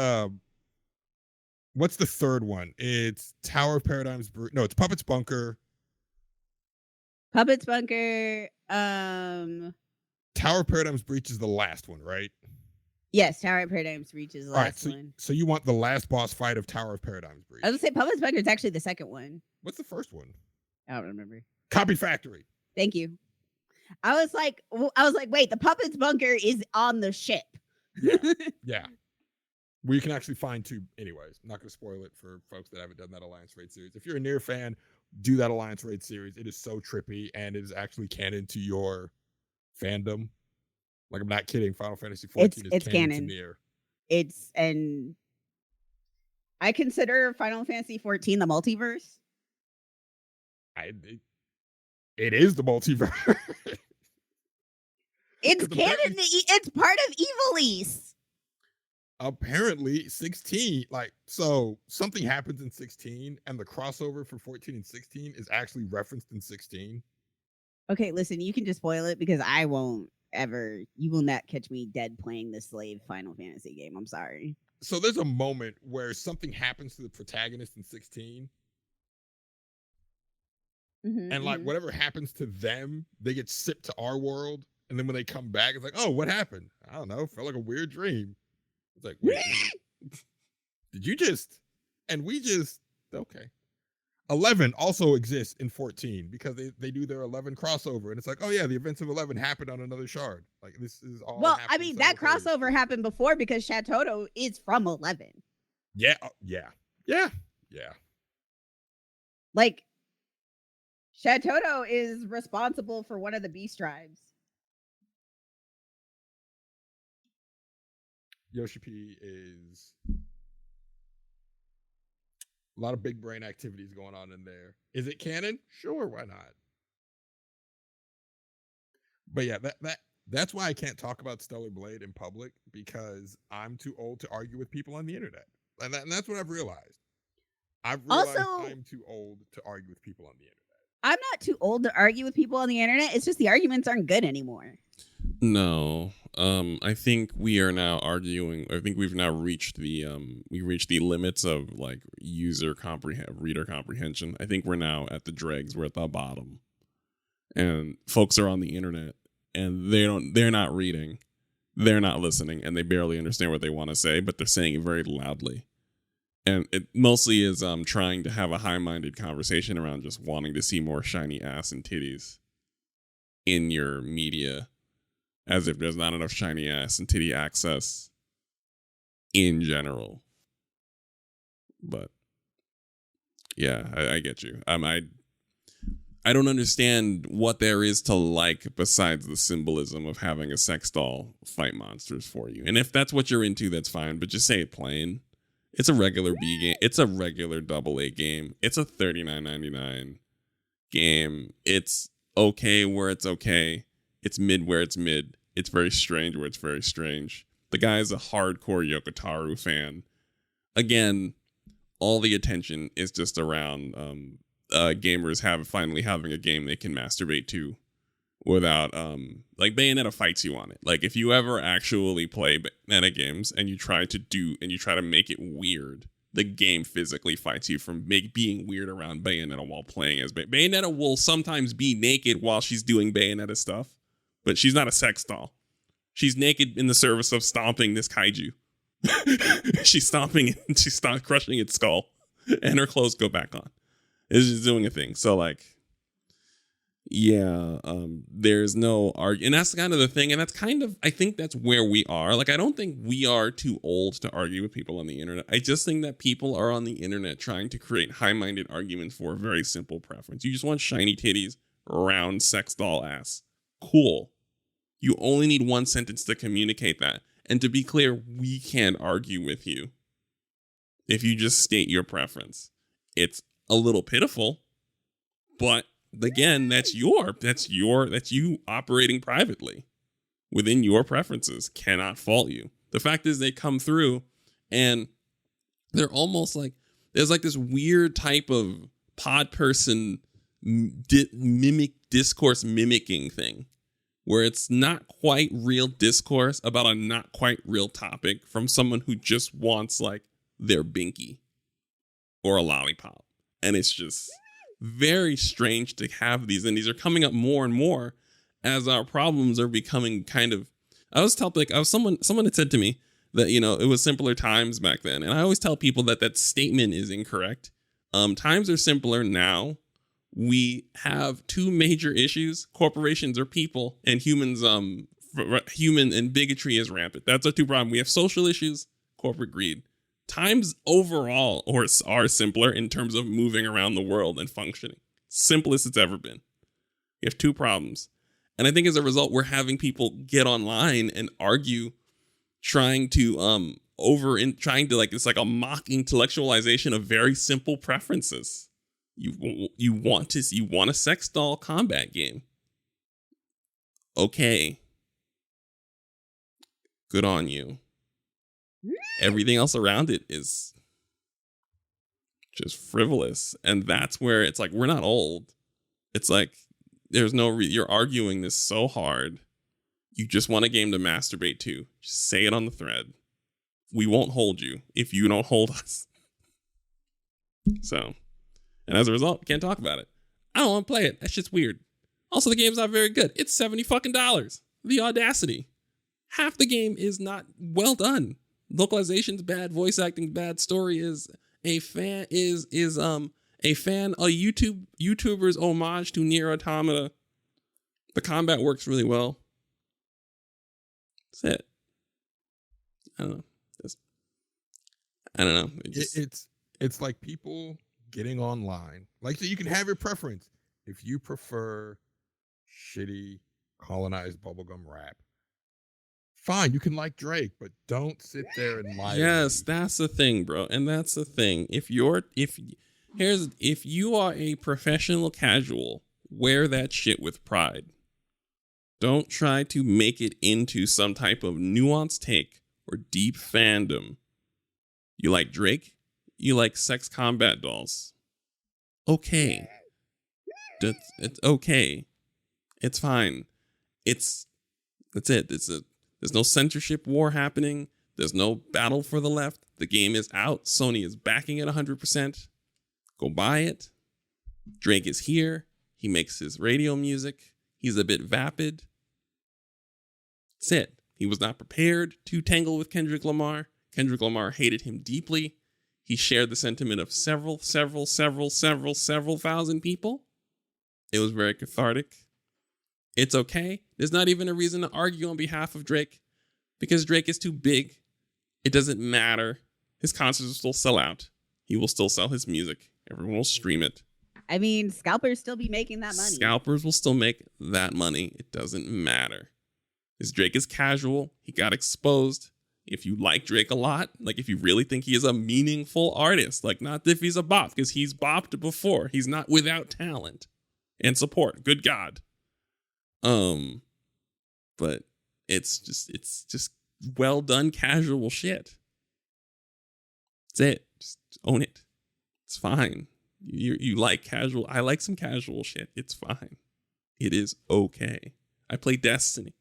what's the third one? It's Tower of Paradigm's no, it's Puppet's Bunker. Puppet's Bunker. Tower of Paradigm's Breach is the last one, right? Yes, Tower of Paradigm's Breach is the last one. So you want the last boss fight of Tower of Paradigm's Breach? I was gonna say Puppet's Bunker is actually the second one. What's the first one? I don't remember. Copy Factory. Thank you. I was like, wait, the Puppet's Bunker is on the ship. Yeah. Where you can actually find two. Anyways, I'm not going to spoil it for folks that haven't done that Alliance Raid series. If you're a Nier fan, do that Alliance Raid series. It is so trippy, and it is actually canon to your fandom. Like, I'm not kidding. Final Fantasy 14 is canon to Nier. And I consider Final Fantasy 14 the multiverse. It is the multiverse. It's 'Cause canon. It's part of Evilise. apparently 16, like, so something happens in 16 and the crossover for 14 and 16 is actually referenced in 16. Okay, listen, you can just spoil it because I won't ever. You will not catch me dead playing the slave Final Fantasy game. I'm sorry. So there's a moment where something happens to the protagonist in 16, and like whatever happens to them, they get sipped to our world, and then when they come back, it's like, oh, what happened? I don't know. Felt like a weird dream. It's like, wait, did you just? And we just okay. 11 also exists in 14 because they do their 11 crossover, and it's like, oh yeah, the events of 11 happened on another shard. Like this is all. Well, I happening mean that simultaneously. crossover happened before because Chateaudo is from 11. Yeah, yeah. Like Chateaudo is responsible for one of the beast tribes. Yoshi P is a lot of big brain activities going on in there. Is it canon? Sure, why not? But yeah, that's why I can't talk about Stellar Blade in public, because I'm too old to argue with people on the internet. And that's what I've realized. I've realized Also, I'm too old to argue with people on the internet. I'm not too old to argue with people on the internet. It's just the arguments aren't good anymore. No, I think we are now arguing. I think we've now reached the limits of like reader comprehension. I think we're now at the dregs. We're at the bottom, and folks are on the internet, and they're not reading, they're not listening, and they barely understand what they want to say, but they're saying it very loudly. And it mostly is trying to have a high-minded conversation around just wanting to see more shiny ass and titties in your media, as if there's not enough shiny ass and titty access in general. But yeah, I get you. I don't understand what there is to like besides the symbolism of having a sex doll fight monsters for you. And if that's what you're into, that's fine. But just say it plain. It's a regular B game. It's a regular AA game. It's a $39.99 game. It's okay where it's okay. It's mid where it's mid. It's very strange where it's very strange. The guy is a hardcore Yokotaro fan. Again, all the attention is just around gamers finally having a game they can masturbate to without like Bayonetta fights you on it. Like if you ever actually play Bayonetta games and you try to make it weird, the game physically fights you from being weird around Bayonetta while playing as Bayonetta will sometimes be naked while she's doing Bayonetta stuff, but she's not a sex doll. She's naked in the service of stomping this kaiju. She's stomping it and she's crushing its skull, and her clothes go back on. It's just doing a thing. So like, yeah, there's no and that's kind of the thing, and that's kind of, I think that's where we are. Like, I don't think we are too old to argue with people on the internet. I just think that people are on the internet trying to create high-minded arguments for a very simple preference. You just want shiny titties, round sex doll ass. Cool. You only need one sentence to communicate that. And to be clear, we can't argue with you if you just state your preference. It's a little pitiful, but again, that's you operating privately within your preferences. Cannot fault you. The fact is, they come through and they're almost like, there's like this weird type of pod person discourse mimicking thing, where it's not quite real discourse about a not quite real topic from someone who just wants like their binky or a lollipop. And it's just very strange to have these. And these are coming up more and more as our problems are becoming kind of, someone had said to me that, you know, it was simpler times back then. And I always tell people that statement is incorrect. Times are simpler now. We have two major issues. Corporations are people, and humans, human and bigotry is rampant. That's our two problems. We have social issues, corporate greed. Times overall are simpler in terms of moving around the world and functioning. Simplest it's ever been. We have two problems. And I think as a result, we're having people get online and argue, trying to it's like a mock intellectualization of very simple preferences. You want a sex doll combat game. Okay. good on you. Everything else around it is just frivolous. And that's where it's like, we're not old. It's like, there's no, you're arguing this so hard. You just want a game to masturbate to. Just say it on the thread. We won't hold you if you don't hold us. So, and as a result, can't talk about it. I don't want to play it. That shit's weird. Also, the game's not very good. It's $70 fucking. The audacity. Half the game is not well done. Localization's bad. Voice acting's bad. Story is a YouTuber's homage to Nier Automata. The combat works really well. That's it. I don't know. I don't know. It's like people getting online. Like, so you can have your preference. If you prefer shitty colonized bubblegum rap, fine, you can like Drake, but don't sit there and lie. Yes, that's the thing, bro. And that's the thing. If you are a professional casual, wear that shit with pride. Don't try to make it into some type of nuanced take or deep fandom. You like Drake? You like sex combat dolls? Okay. It's okay. It's fine. That's it. There's no censorship war happening. There's no battle for the left. The game is out. Sony is backing it 100%. Go buy it. Drake is here. He makes his radio music. He's a bit vapid. That's it. He was not prepared to tangle with Kendrick Lamar. Kendrick Lamar hated him deeply. He shared the sentiment of several thousand people. It was very cathartic. It's okay. There's not even a reason to argue on behalf of Drake because Drake is too big. It doesn't matter. His concerts will still sell out. He will still sell his music. Everyone will stream it. I mean, scalpers still be making that money. Scalpers will still make that money. It doesn't matter. Because Drake is casual. He got exposed. If you like Drake a lot, like if you really think he is a meaningful artist, like not if he's a bop, because he's bopped before. He's not without talent and support. Good God. But it's just well done casual shit. That's it. Just own it. It's fine. You like casual. I like some casual shit. It's fine. It is okay. I play Destiny.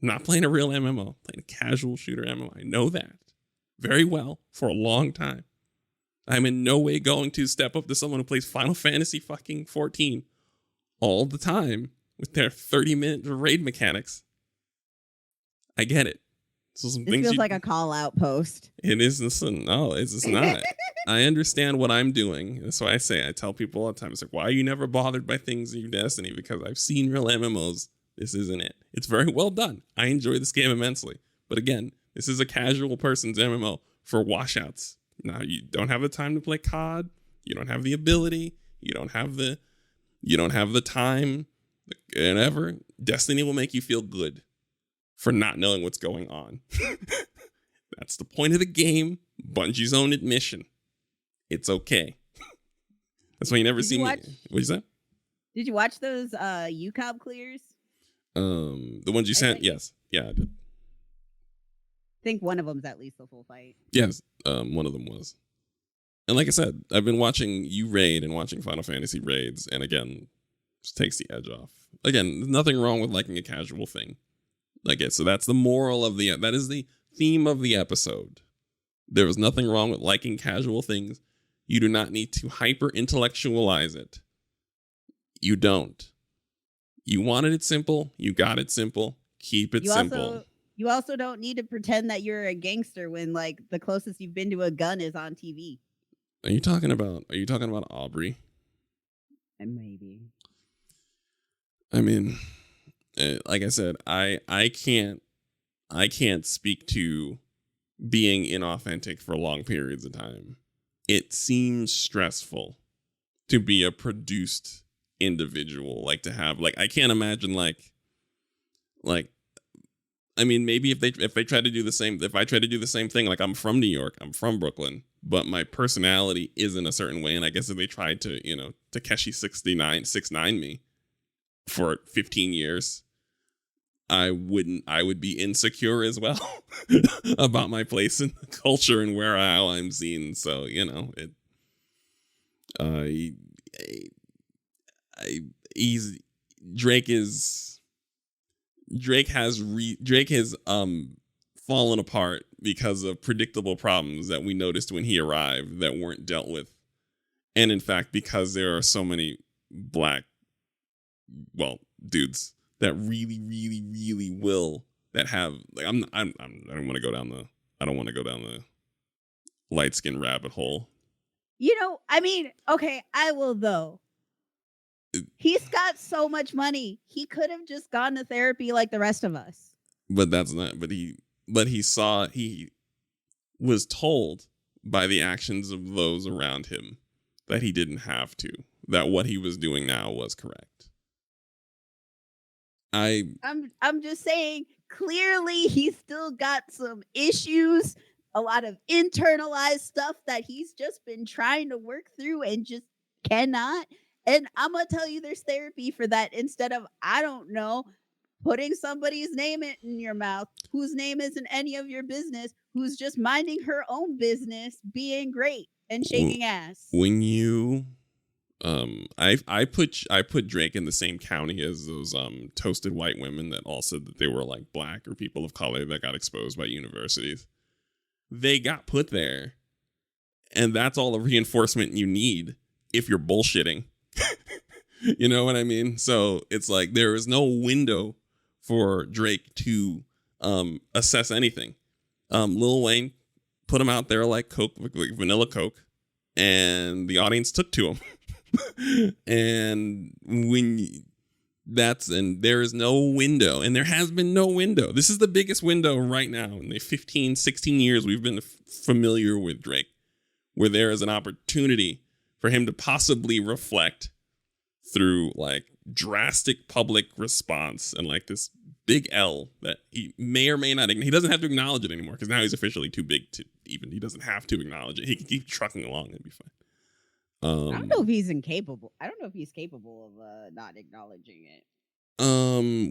I'm not playing a real MMO. I'm playing a casual shooter MMO. I know that very well for a long time. I'm in no way going to step up to someone who plays Final Fantasy fucking 14 all the time with their 30-minute raid mechanics. I get it. So some This things feels like a call out post. It is. No, it's just not. I understand what I'm doing. That's why I tell people all the time, it's like, why are you never bothered by things in your Destiny? Because I've seen real MMOs. This isn't it. It's very well done. I enjoy this game immensely. But again, this is a casual person's MMO for washouts. Now, you don't have the time to play COD. You don't have the ability. You don't have the time. Whatever. Destiny will make you feel good for not knowing what's going on. That's the point of the game. Bungie's own admission. It's okay. That's why you never see me. What you say? Did you watch those UCOB clears? The ones you sent? Yes. Yeah, I did. I think one of them's at least the full fight. Yes, one of them was. And like I said, I've been watching you raid and watching Final Fantasy raids, and again, just takes the edge off. Again, there's nothing wrong with liking a casual thing. So that's the moral of that is the theme of the episode. There was nothing wrong with liking casual things. You do not need to hyper intellectualize it. You don't. You wanted it simple. You got it simple. Keep it simple. You also don't need to pretend that you're a gangster when like the closest you've been to a gun is on TV. Are you talking about Aubrey? And maybe. I mean, like I said, I can't speak to being inauthentic for long periods of time. It seems stressful to be a produced individual, like to have I can't imagine I mean, maybe if I try to do the same thing, like I'm from New York, I'm from Brooklyn, but my personality isn't a certain way, and I guess if they tried to Takeshi 69 me for 15 years, I would be insecure as well about my place in the culture and how I'm seen. So, he's Drake has fallen apart because of predictable problems that we noticed when he arrived that weren't dealt with. And in fact, because there are so many black, dudes that really, really, really that have, like, I don't want to go down the light skin rabbit hole. Okay, I will though. He's got so much money. He could have just gone to therapy like the rest of us. But that's not, he was told by the actions of those around him that he didn't have to, that what he was doing now was correct. I'm just saying, clearly he's still got some issues, a lot of internalized stuff that he's just been trying to work through and just cannot. And I'm gonna tell you, there's therapy for that, instead of, I don't know, putting somebody's name in your mouth whose name isn't any of your business, who's just minding her own business, being great and shaking ass. When you I put Drake in the same county as those toasted white women that all said that they were like black or people of color that got exposed by universities. They got put there, and that's all the reinforcement you need if you're bullshitting. You know what I mean? So it's like there is no window for Drake to assess anything. Lil Wayne put him out there like Coke, like vanilla Coke, and the audience took to him. And there is no window, and there has been no window. This is the biggest window right now in the 15, 16 years we've been familiar with Drake, where there is an opportunity for him to possibly reflect through like drastic public response and like this big L that he may or may not, he doesn't have to acknowledge it anymore because now he's officially too big to even, he doesn't have to acknowledge it. He can keep trucking along and be fine. I don't know if he's incapable. I don't know if he's capable of not acknowledging it.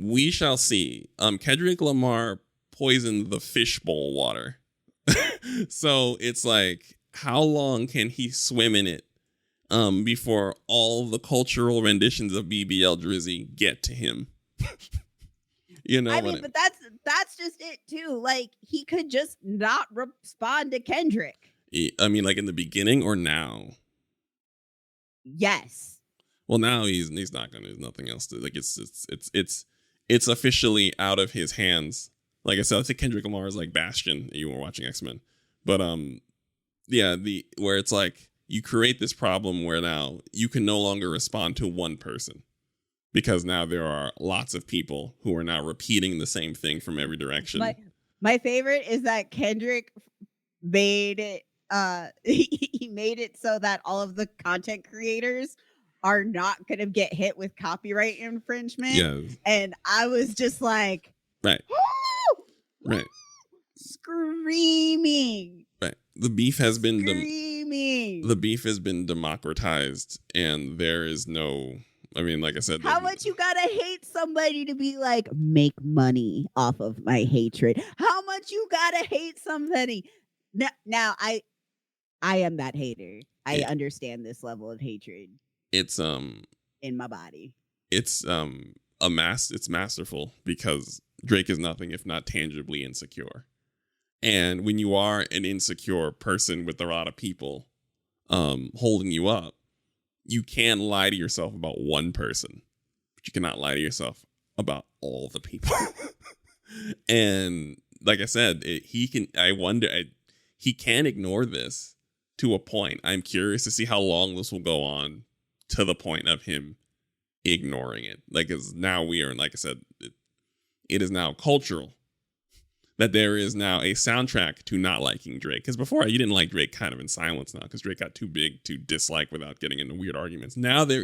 We shall see. Kendrick Lamar poisoned the fishbowl water. So it's like, how long can he swim in it before all the cultural renditions of BBL Drizzy get to him? You know, but that's just it too. Like, he could just not respond to Kendrick. I mean, like in the beginning or now? Yes. Well, now he's not gonna. There's nothing else to, like. It's officially out of his hands. Like I said, I think Kendrick Lamar is like Bastion. You were watching X-Men, but where it's like you create this problem where now you can no longer respond to one person because now there are lots of people who are now repeating the same thing from every direction. My favorite is that Kendrick made it. He made it so that all of the content creators are not going to get hit with copyright infringement. Yeah. And I was just like, right. Right. Screaming. Right. The beef has been screaming. The beef has been democratized, and there is no, I mean, like I said, how much you gotta hate somebody to be like, make money off of my hatred? How much you gotta hate somebody? Now I am that hater. I understand this level of hatred. It's in my body. It's it's masterful because Drake is nothing if not tangibly insecure. And when you are an insecure person with a lot of people holding you up, you can lie to yourself about one person, but you cannot lie to yourself about all the people. And like I said, he can ignore this to a point. I'm curious to see how long this will go on to the point of him ignoring it. Like, as now we are, like I said, it is now cultural that there is now a soundtrack to not liking Drake. Because before, you didn't like Drake kind of in silence now because Drake got too big to dislike without getting into weird arguments. Now there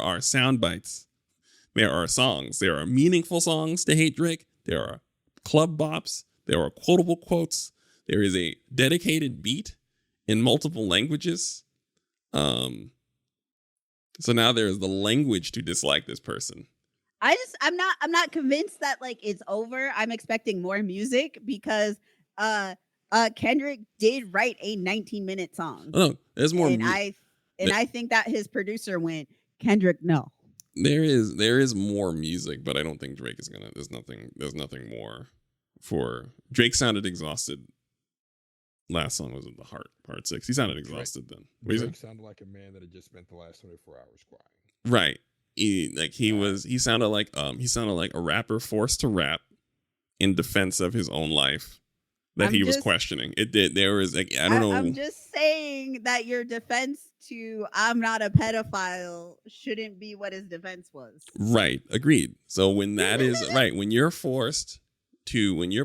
are sound bites. There are songs. There are meaningful songs to hate Drake. There are club bops. There are quotable quotes. There is a dedicated beat in multiple languages. So now there is the language to dislike this person. I'm not convinced that like it's over. I'm expecting more music because uh Kendrick did write a 19-minute song. Oh, there's more. And I think that his producer went, Kendrick, no. There is more music, but I don't think Drake is gonna. There's nothing more for Drake. Sounded exhausted. Last song was in the Heart, Part 6. He sounded exhausted then. Drake sounded like a man that had just spent the last 24 hours crying. Right. He sounded like a rapper forced to rap in defense of his own life that he was questioning. There was like, I don't know. I'm just saying that your defense to I'm not a pedophile shouldn't be what his defense was. Right. Agreed. So when that is right, when you're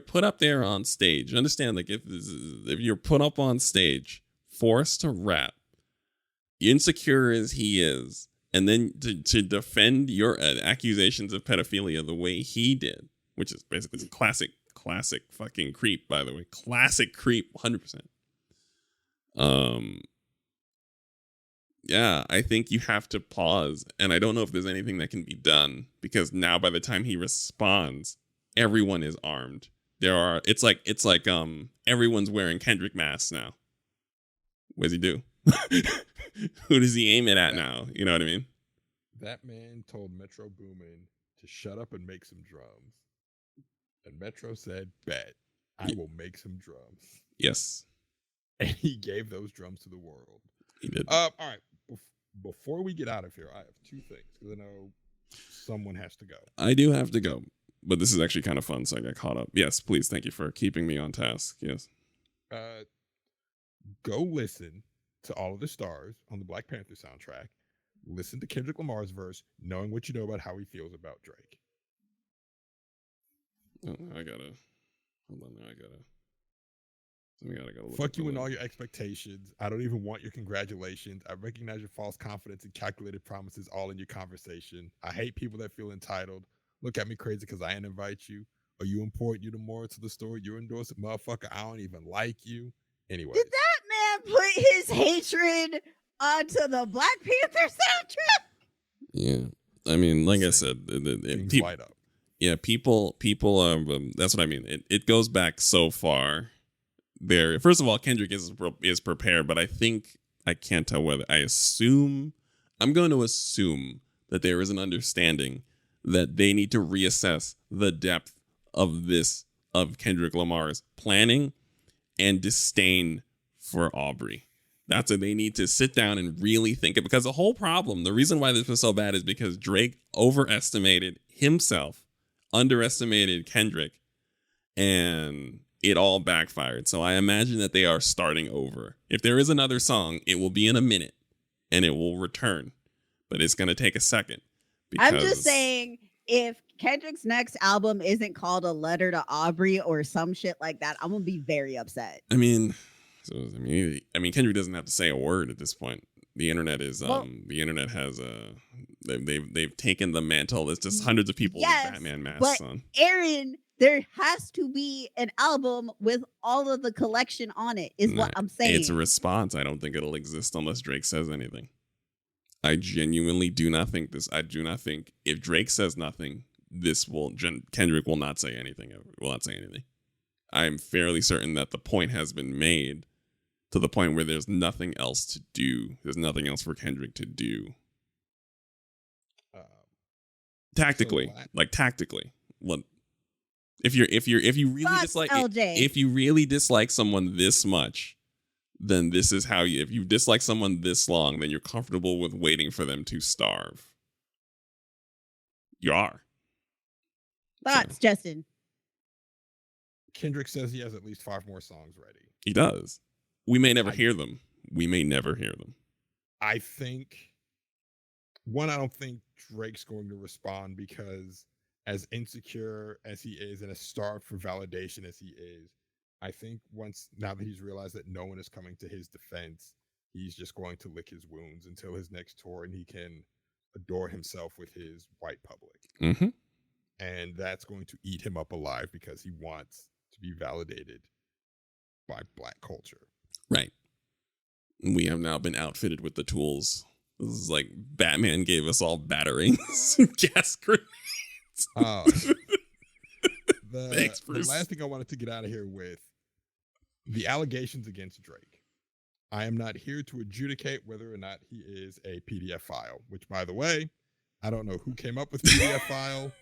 put up there on stage, understand, like if you're put up on stage, forced to rap, insecure as he is, and then to defend your accusations of pedophilia the way he did, which is basically classic fucking creep, by the way. Classic creep, 100%. Yeah, I think you have to pause, and I don't know if there's anything that can be done, because now by the time he responds, everyone is armed. It's like everyone's wearing Kendrick masks now. What does he do? Who does he aim it at now? You know what I mean? That man told Metro Boomin to shut up and make some drums. And Metro said, bet, I will make some drums. Yes. And he gave those drums to the world. He did. All right. Before we get out of here, I have two things, because I know someone has to go. I do have to go, but this is actually kind of fun, so I got caught up. Yes, please. Thank you for keeping me on task. Yes. Go listen to All of the Stars on the Black Panther soundtrack. Listen to Kendrick Lamar's verse, knowing what you know about how he feels about Drake. Oh, I gotta look. Fuck you and all your expectations. I don't even want your congratulations. I recognize your false confidence and calculated promises all in your conversation. I hate people that feel entitled. Look at me crazy because I didn't invite you. Are you important? You the more to the story. You're endorsing, motherfucker. I don't even like you. Anyway. Did that man put his hatred onto the Black Panther soundtrack? Yeah. I mean, like I said, people, light up. Yeah, people that's what I mean. It goes back so far. There, first of all, Kendrick is prepared, but I think I can't tell whether I'm going to assume that there is an understanding that they need to reassess the depth of Kendrick Lamar's planning and disdain for Aubrey. That's what they need to sit down and really think of, because the reason why this was so bad is because Drake overestimated himself, underestimated Kendrick, and it all backfired. So I imagine that they are starting over. If there is another song, it will be in a minute and it will return, but it's going to take a second. I'm just saying, if Kendrick's next album isn't called A Letter to Aubrey or some shit like that, I'm going to be very upset. I mean, Kendrick doesn't have to say a word at this point. The internet is, the internet has they've taken the mantle. There's just hundreds of people with Batman masks on. Aaron, there has to be an album with all of the collection on it, is what I'm saying. It's a response. I don't think it'll exist unless Drake says anything. I genuinely do not think this. I do not think if Drake says nothing, Kendrick will not say anything. Will not say anything. I'm fairly certain that the point has been made to the point where there's nothing else to do. There's nothing else for Kendrick to do. Tactically. What? If you really dislike someone this much, then this is how if you dislike someone this long, then you're comfortable with waiting for them to starve. You are. Thoughts, Justin? Kendrick says he has at least 5 more songs ready. He does. We may never hear them. I think, I don't think Drake's going to respond, because as insecure as he is and as starved for validation as he is, I think now that he's realized that no one is coming to his defense, he's just going to lick his wounds until his next tour, and he can adore himself with his white public. Mm-hmm. And that's going to eat him up alive, because he wants to be validated by Black culture. Right. We have now been outfitted with the tools. This is like Batman gave us all batarangs, gas grenades. Thanks, The Bruce. last thing I wanted to get out of here with the allegations against Drake. I am not here to adjudicate whether or not he is a PDF file, which, by the way, I don't know who came up with PDF file,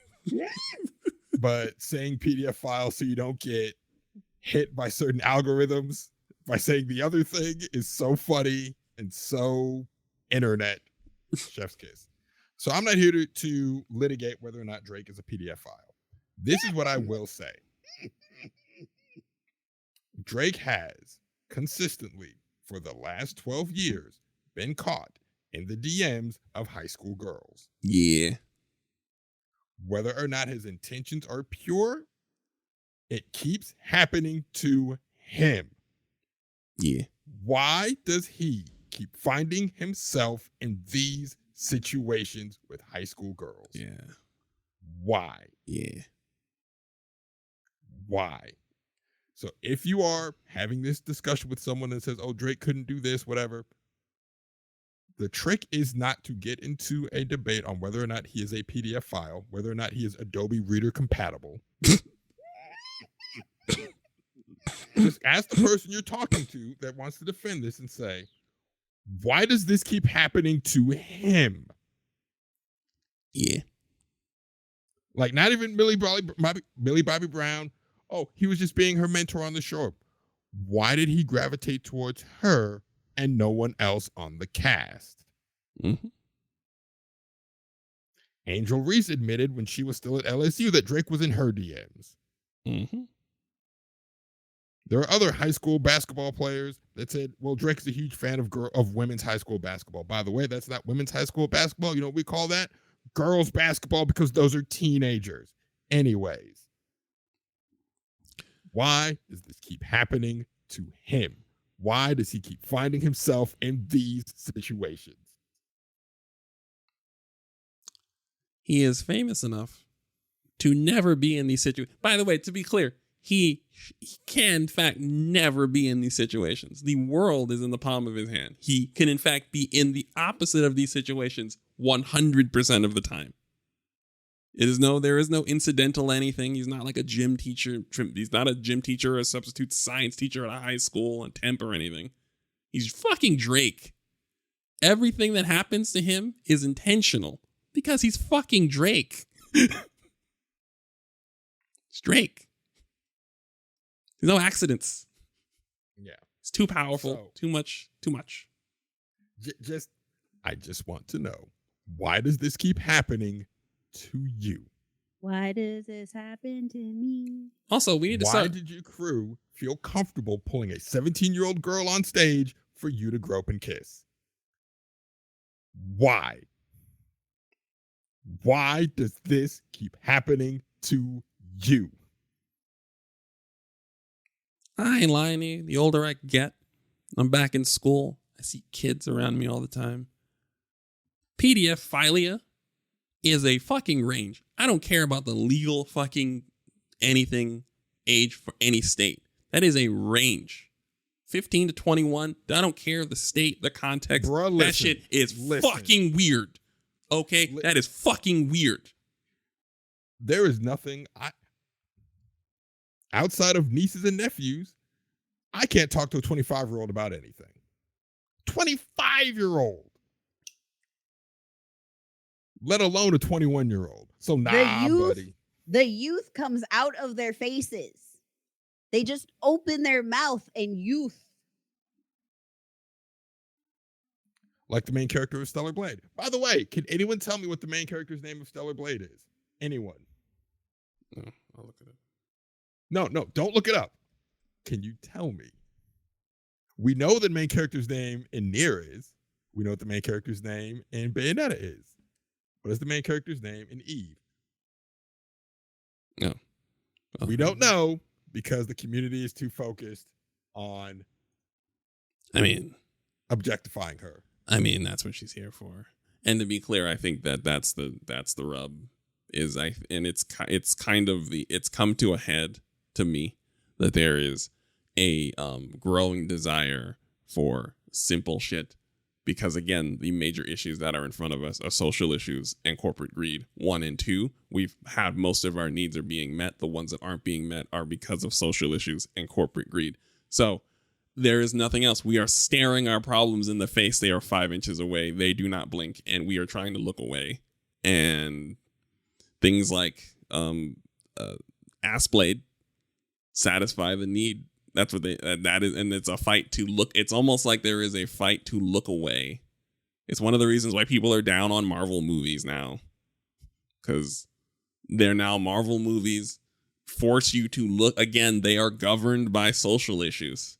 but saying PDF file so you don't get hit by certain algorithms by saying the other thing is so funny and so internet chef's kiss. So I'm not here to litigate whether or not Drake is a PDF file. This is what I will say. Drake has consistently, for the last 12 years, been caught in the DMs of high school girls. Yeah. Whether or not his intentions are pure, it keeps happening to him. Yeah. Why does he keep finding himself in these situations with high school girls? Yeah. Why? Yeah. Why? So if you are having this discussion with someone that says, oh, Drake couldn't do this, whatever, the trick is not to get into a debate on whether or not he is a PDF file, whether or not he is Adobe Reader compatible. Just ask the person you're talking to that wants to defend this and say, why does this keep happening to him? Yeah. Like, not even Millie Bobby Brown. Oh, he was just being her mentor on the show. Why did he gravitate towards her and no one else on the cast? Mm-hmm. Angel Reese admitted when she was still at LSU that Drake was in her DMs. Mm-hmm. There are other high school basketball players that said, well, Drake's a huge fan of women's high school basketball. By the way, that's not women's high school basketball. You know what we call that? Girls basketball, because those are teenagers. Anyways, why does this keep happening to him? Why does he keep finding himself in these situations? He is famous enough to never be in these situations. By the way, to be clear, he can, in fact, never be in these situations. The world is in the palm of his hand. He can, in fact, be in the opposite of these situations 100% of the time. There is no incidental anything. He's not like a gym teacher. He's not a gym teacher or a substitute science teacher at a high school on temp or anything. He's fucking Drake. Everything that happens to him is intentional because he's fucking Drake. It's Drake. There's no accidents. Yeah. It's too powerful. Too much. I just want to know, why does this keep happening to you? Why does this happen to me? Also, we need to Why did your crew feel comfortable pulling a 17-year-old girl on stage for you to grope and kiss? Why? Why does this keep happening to you? I ain't lying to you. The older I get, I'm back in school. I see kids around me all the time. PDF filia is a fucking range. I don't care about the legal fucking anything age for any state. That is a range. 15 to 21. I don't care the state, the context. Bruh, that shit is fucking weird. Okay? That is fucking weird. There is nothing outside of nieces and nephews, I can't talk to a 25-year-old about anything. 25-year-old. Let alone a 21-year-old. So buddy. The youth comes out of their faces. They just open their mouth and youth. Like the main character of Stellar Blade. By the way, can anyone tell me what the main character's name of Stellar Blade is? Anyone? No, I'll look it up. No, don't look it up. Can you tell me? We know the main character's name in Nier is. We know what the main character's name in Bayonetta is. What is the main character's name in Eve? No. We don't know because the community is too focused on objectifying her. I mean, that's what she's here for. And to be clear, I think that's the rub. It's come to a head to me that there is a growing desire for simple shit Because again, the major issues that are in front of us are social issues and corporate greed. 1 and 2, we've had most of our needs are being met. The ones that aren't being met are because of social issues and corporate greed. So there is nothing else. We are staring our problems in the face. They are 5 inches away. They do not blink, and we are trying to look away. And things like ass blade satisfy the need. That's what that is. And it's a fight to look. It's almost like there is a fight to look away. It's one of the reasons why people are down on Marvel movies now. Because they're now Marvel movies force you to look. Again, they are governed by social issues.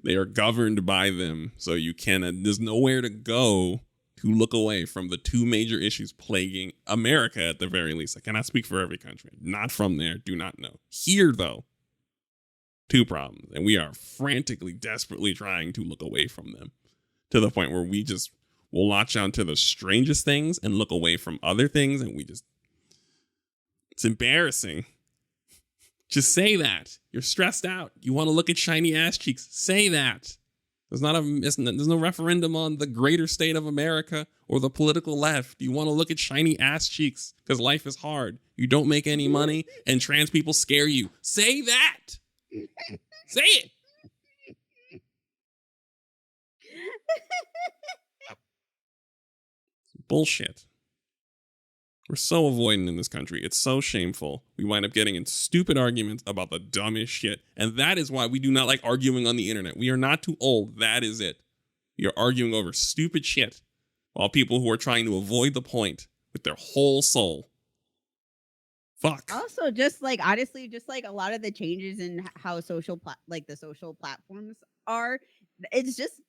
They are governed by them. So you there's nowhere to go to look away from the 2 major issues plaguing America at the very least. I cannot speak for every country. Not from there. Do not know. Here, though. 2 problems, and we are frantically, desperately trying to look away from them to the point where we just will latch on to the strangest things and look away from other things, and it's embarrassing. Just say that. You're stressed out. You want to look at shiny ass cheeks. Say that. There's no referendum on the greater state of America or the political left. You want to look at shiny ass cheeks because life is hard. You don't make any money, and trans people scare you. Say that. Say it. Bullshit. We're so avoidant in this country. It's so shameful. We wind up getting in stupid arguments about the dumbest shit. And that is why we do not like arguing on the internet. We are not too old. That is it. We are arguing over stupid shit while people who are trying to avoid the point with their whole soul. Fuck. Also, just like honestly, just like a lot of the changes in how the social platforms are, it's just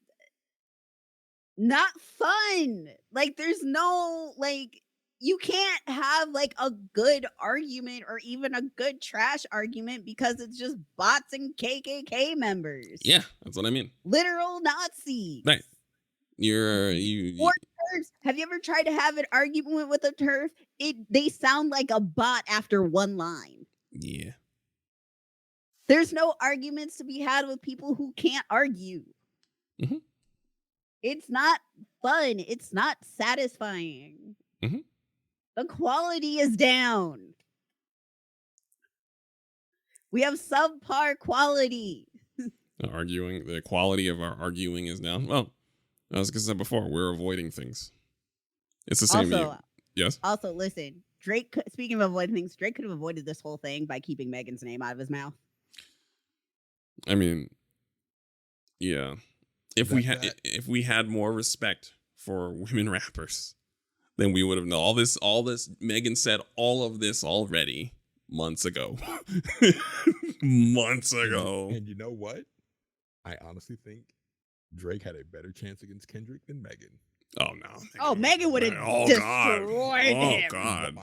not fun. Like, there's no like, you can't have like a good argument or even a good trash argument because it's just bots and KKK members. Yeah, that's what I mean. Literal Nazis. Right. Or TERFs. Have you ever tried to have an argument with a TERF? They sound like a bot after one line. Yeah. There's no arguments to be had with people who can't argue. Mm-hmm. It's not fun. It's not satisfying. Mm-hmm. The quality is down. We have subpar quality. The quality of our arguing is down. Well, as I said before, we're avoiding things. It's the same. Yes. Also, listen, Drake, speaking of avoiding things, Drake could have avoided this whole thing by keeping Megan's name out of his mouth. I mean, yeah. If we had more respect for women rappers, then we would have known all this. Megan said all of this already months ago. Months ago. And you know what? I honestly think Drake had a better chance against Kendrick than Megan. Oh no. Oh, Megan would have destroyed him. Oh God.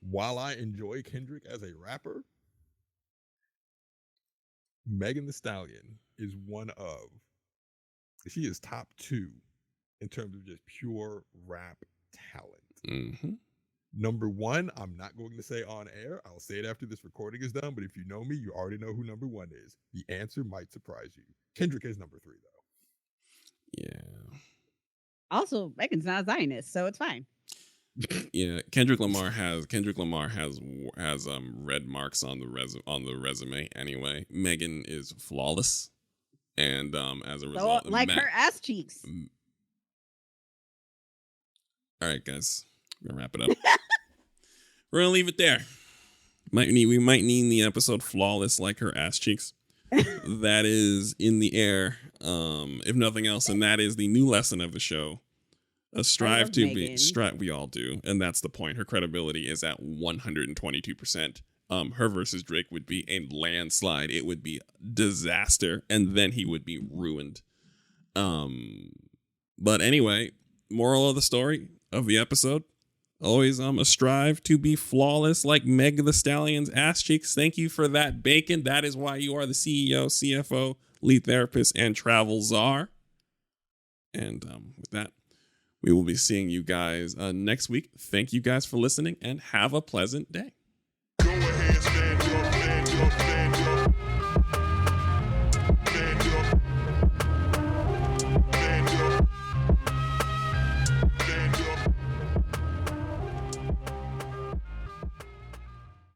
While I enjoy Kendrick as a rapper, Megan Thee Stallion is she is top 2 in terms of just pure rap talent. Mm-hmm. Number 1, I'm not going to say on air. I'll say it after this recording is done. But if you know me, you already know who number 1 is. The answer might surprise you. Kendrick is number 3, though. Yeah. Also, Megan's not a Zionist, so it's fine. Yeah, Kendrick Lamar has red marks on the resume anyway. Megan is flawless, and as a result, her ass cheeks. All right, guys, we're gonna wrap it up. We're gonna leave it there. We might name the episode "Flawless Like Her Ass Cheeks." That is in the air, if nothing else, and that is the new lesson of the show. Strive to be. We all do, and that's the point. Her credibility is at 122%. Her versus Drake would be a landslide. It would be disaster, and then he would be ruined. But anyway, moral of the story of the episode: always strive to be flawless like Meg the Stallion's ass cheeks. Thank you for that, Bacon. That is why you are the CEO, CFO, lead therapist, and travel czar. And with that, we will be seeing you guys next week. Thank you guys for listening, and have a pleasant day. Go ahead, stand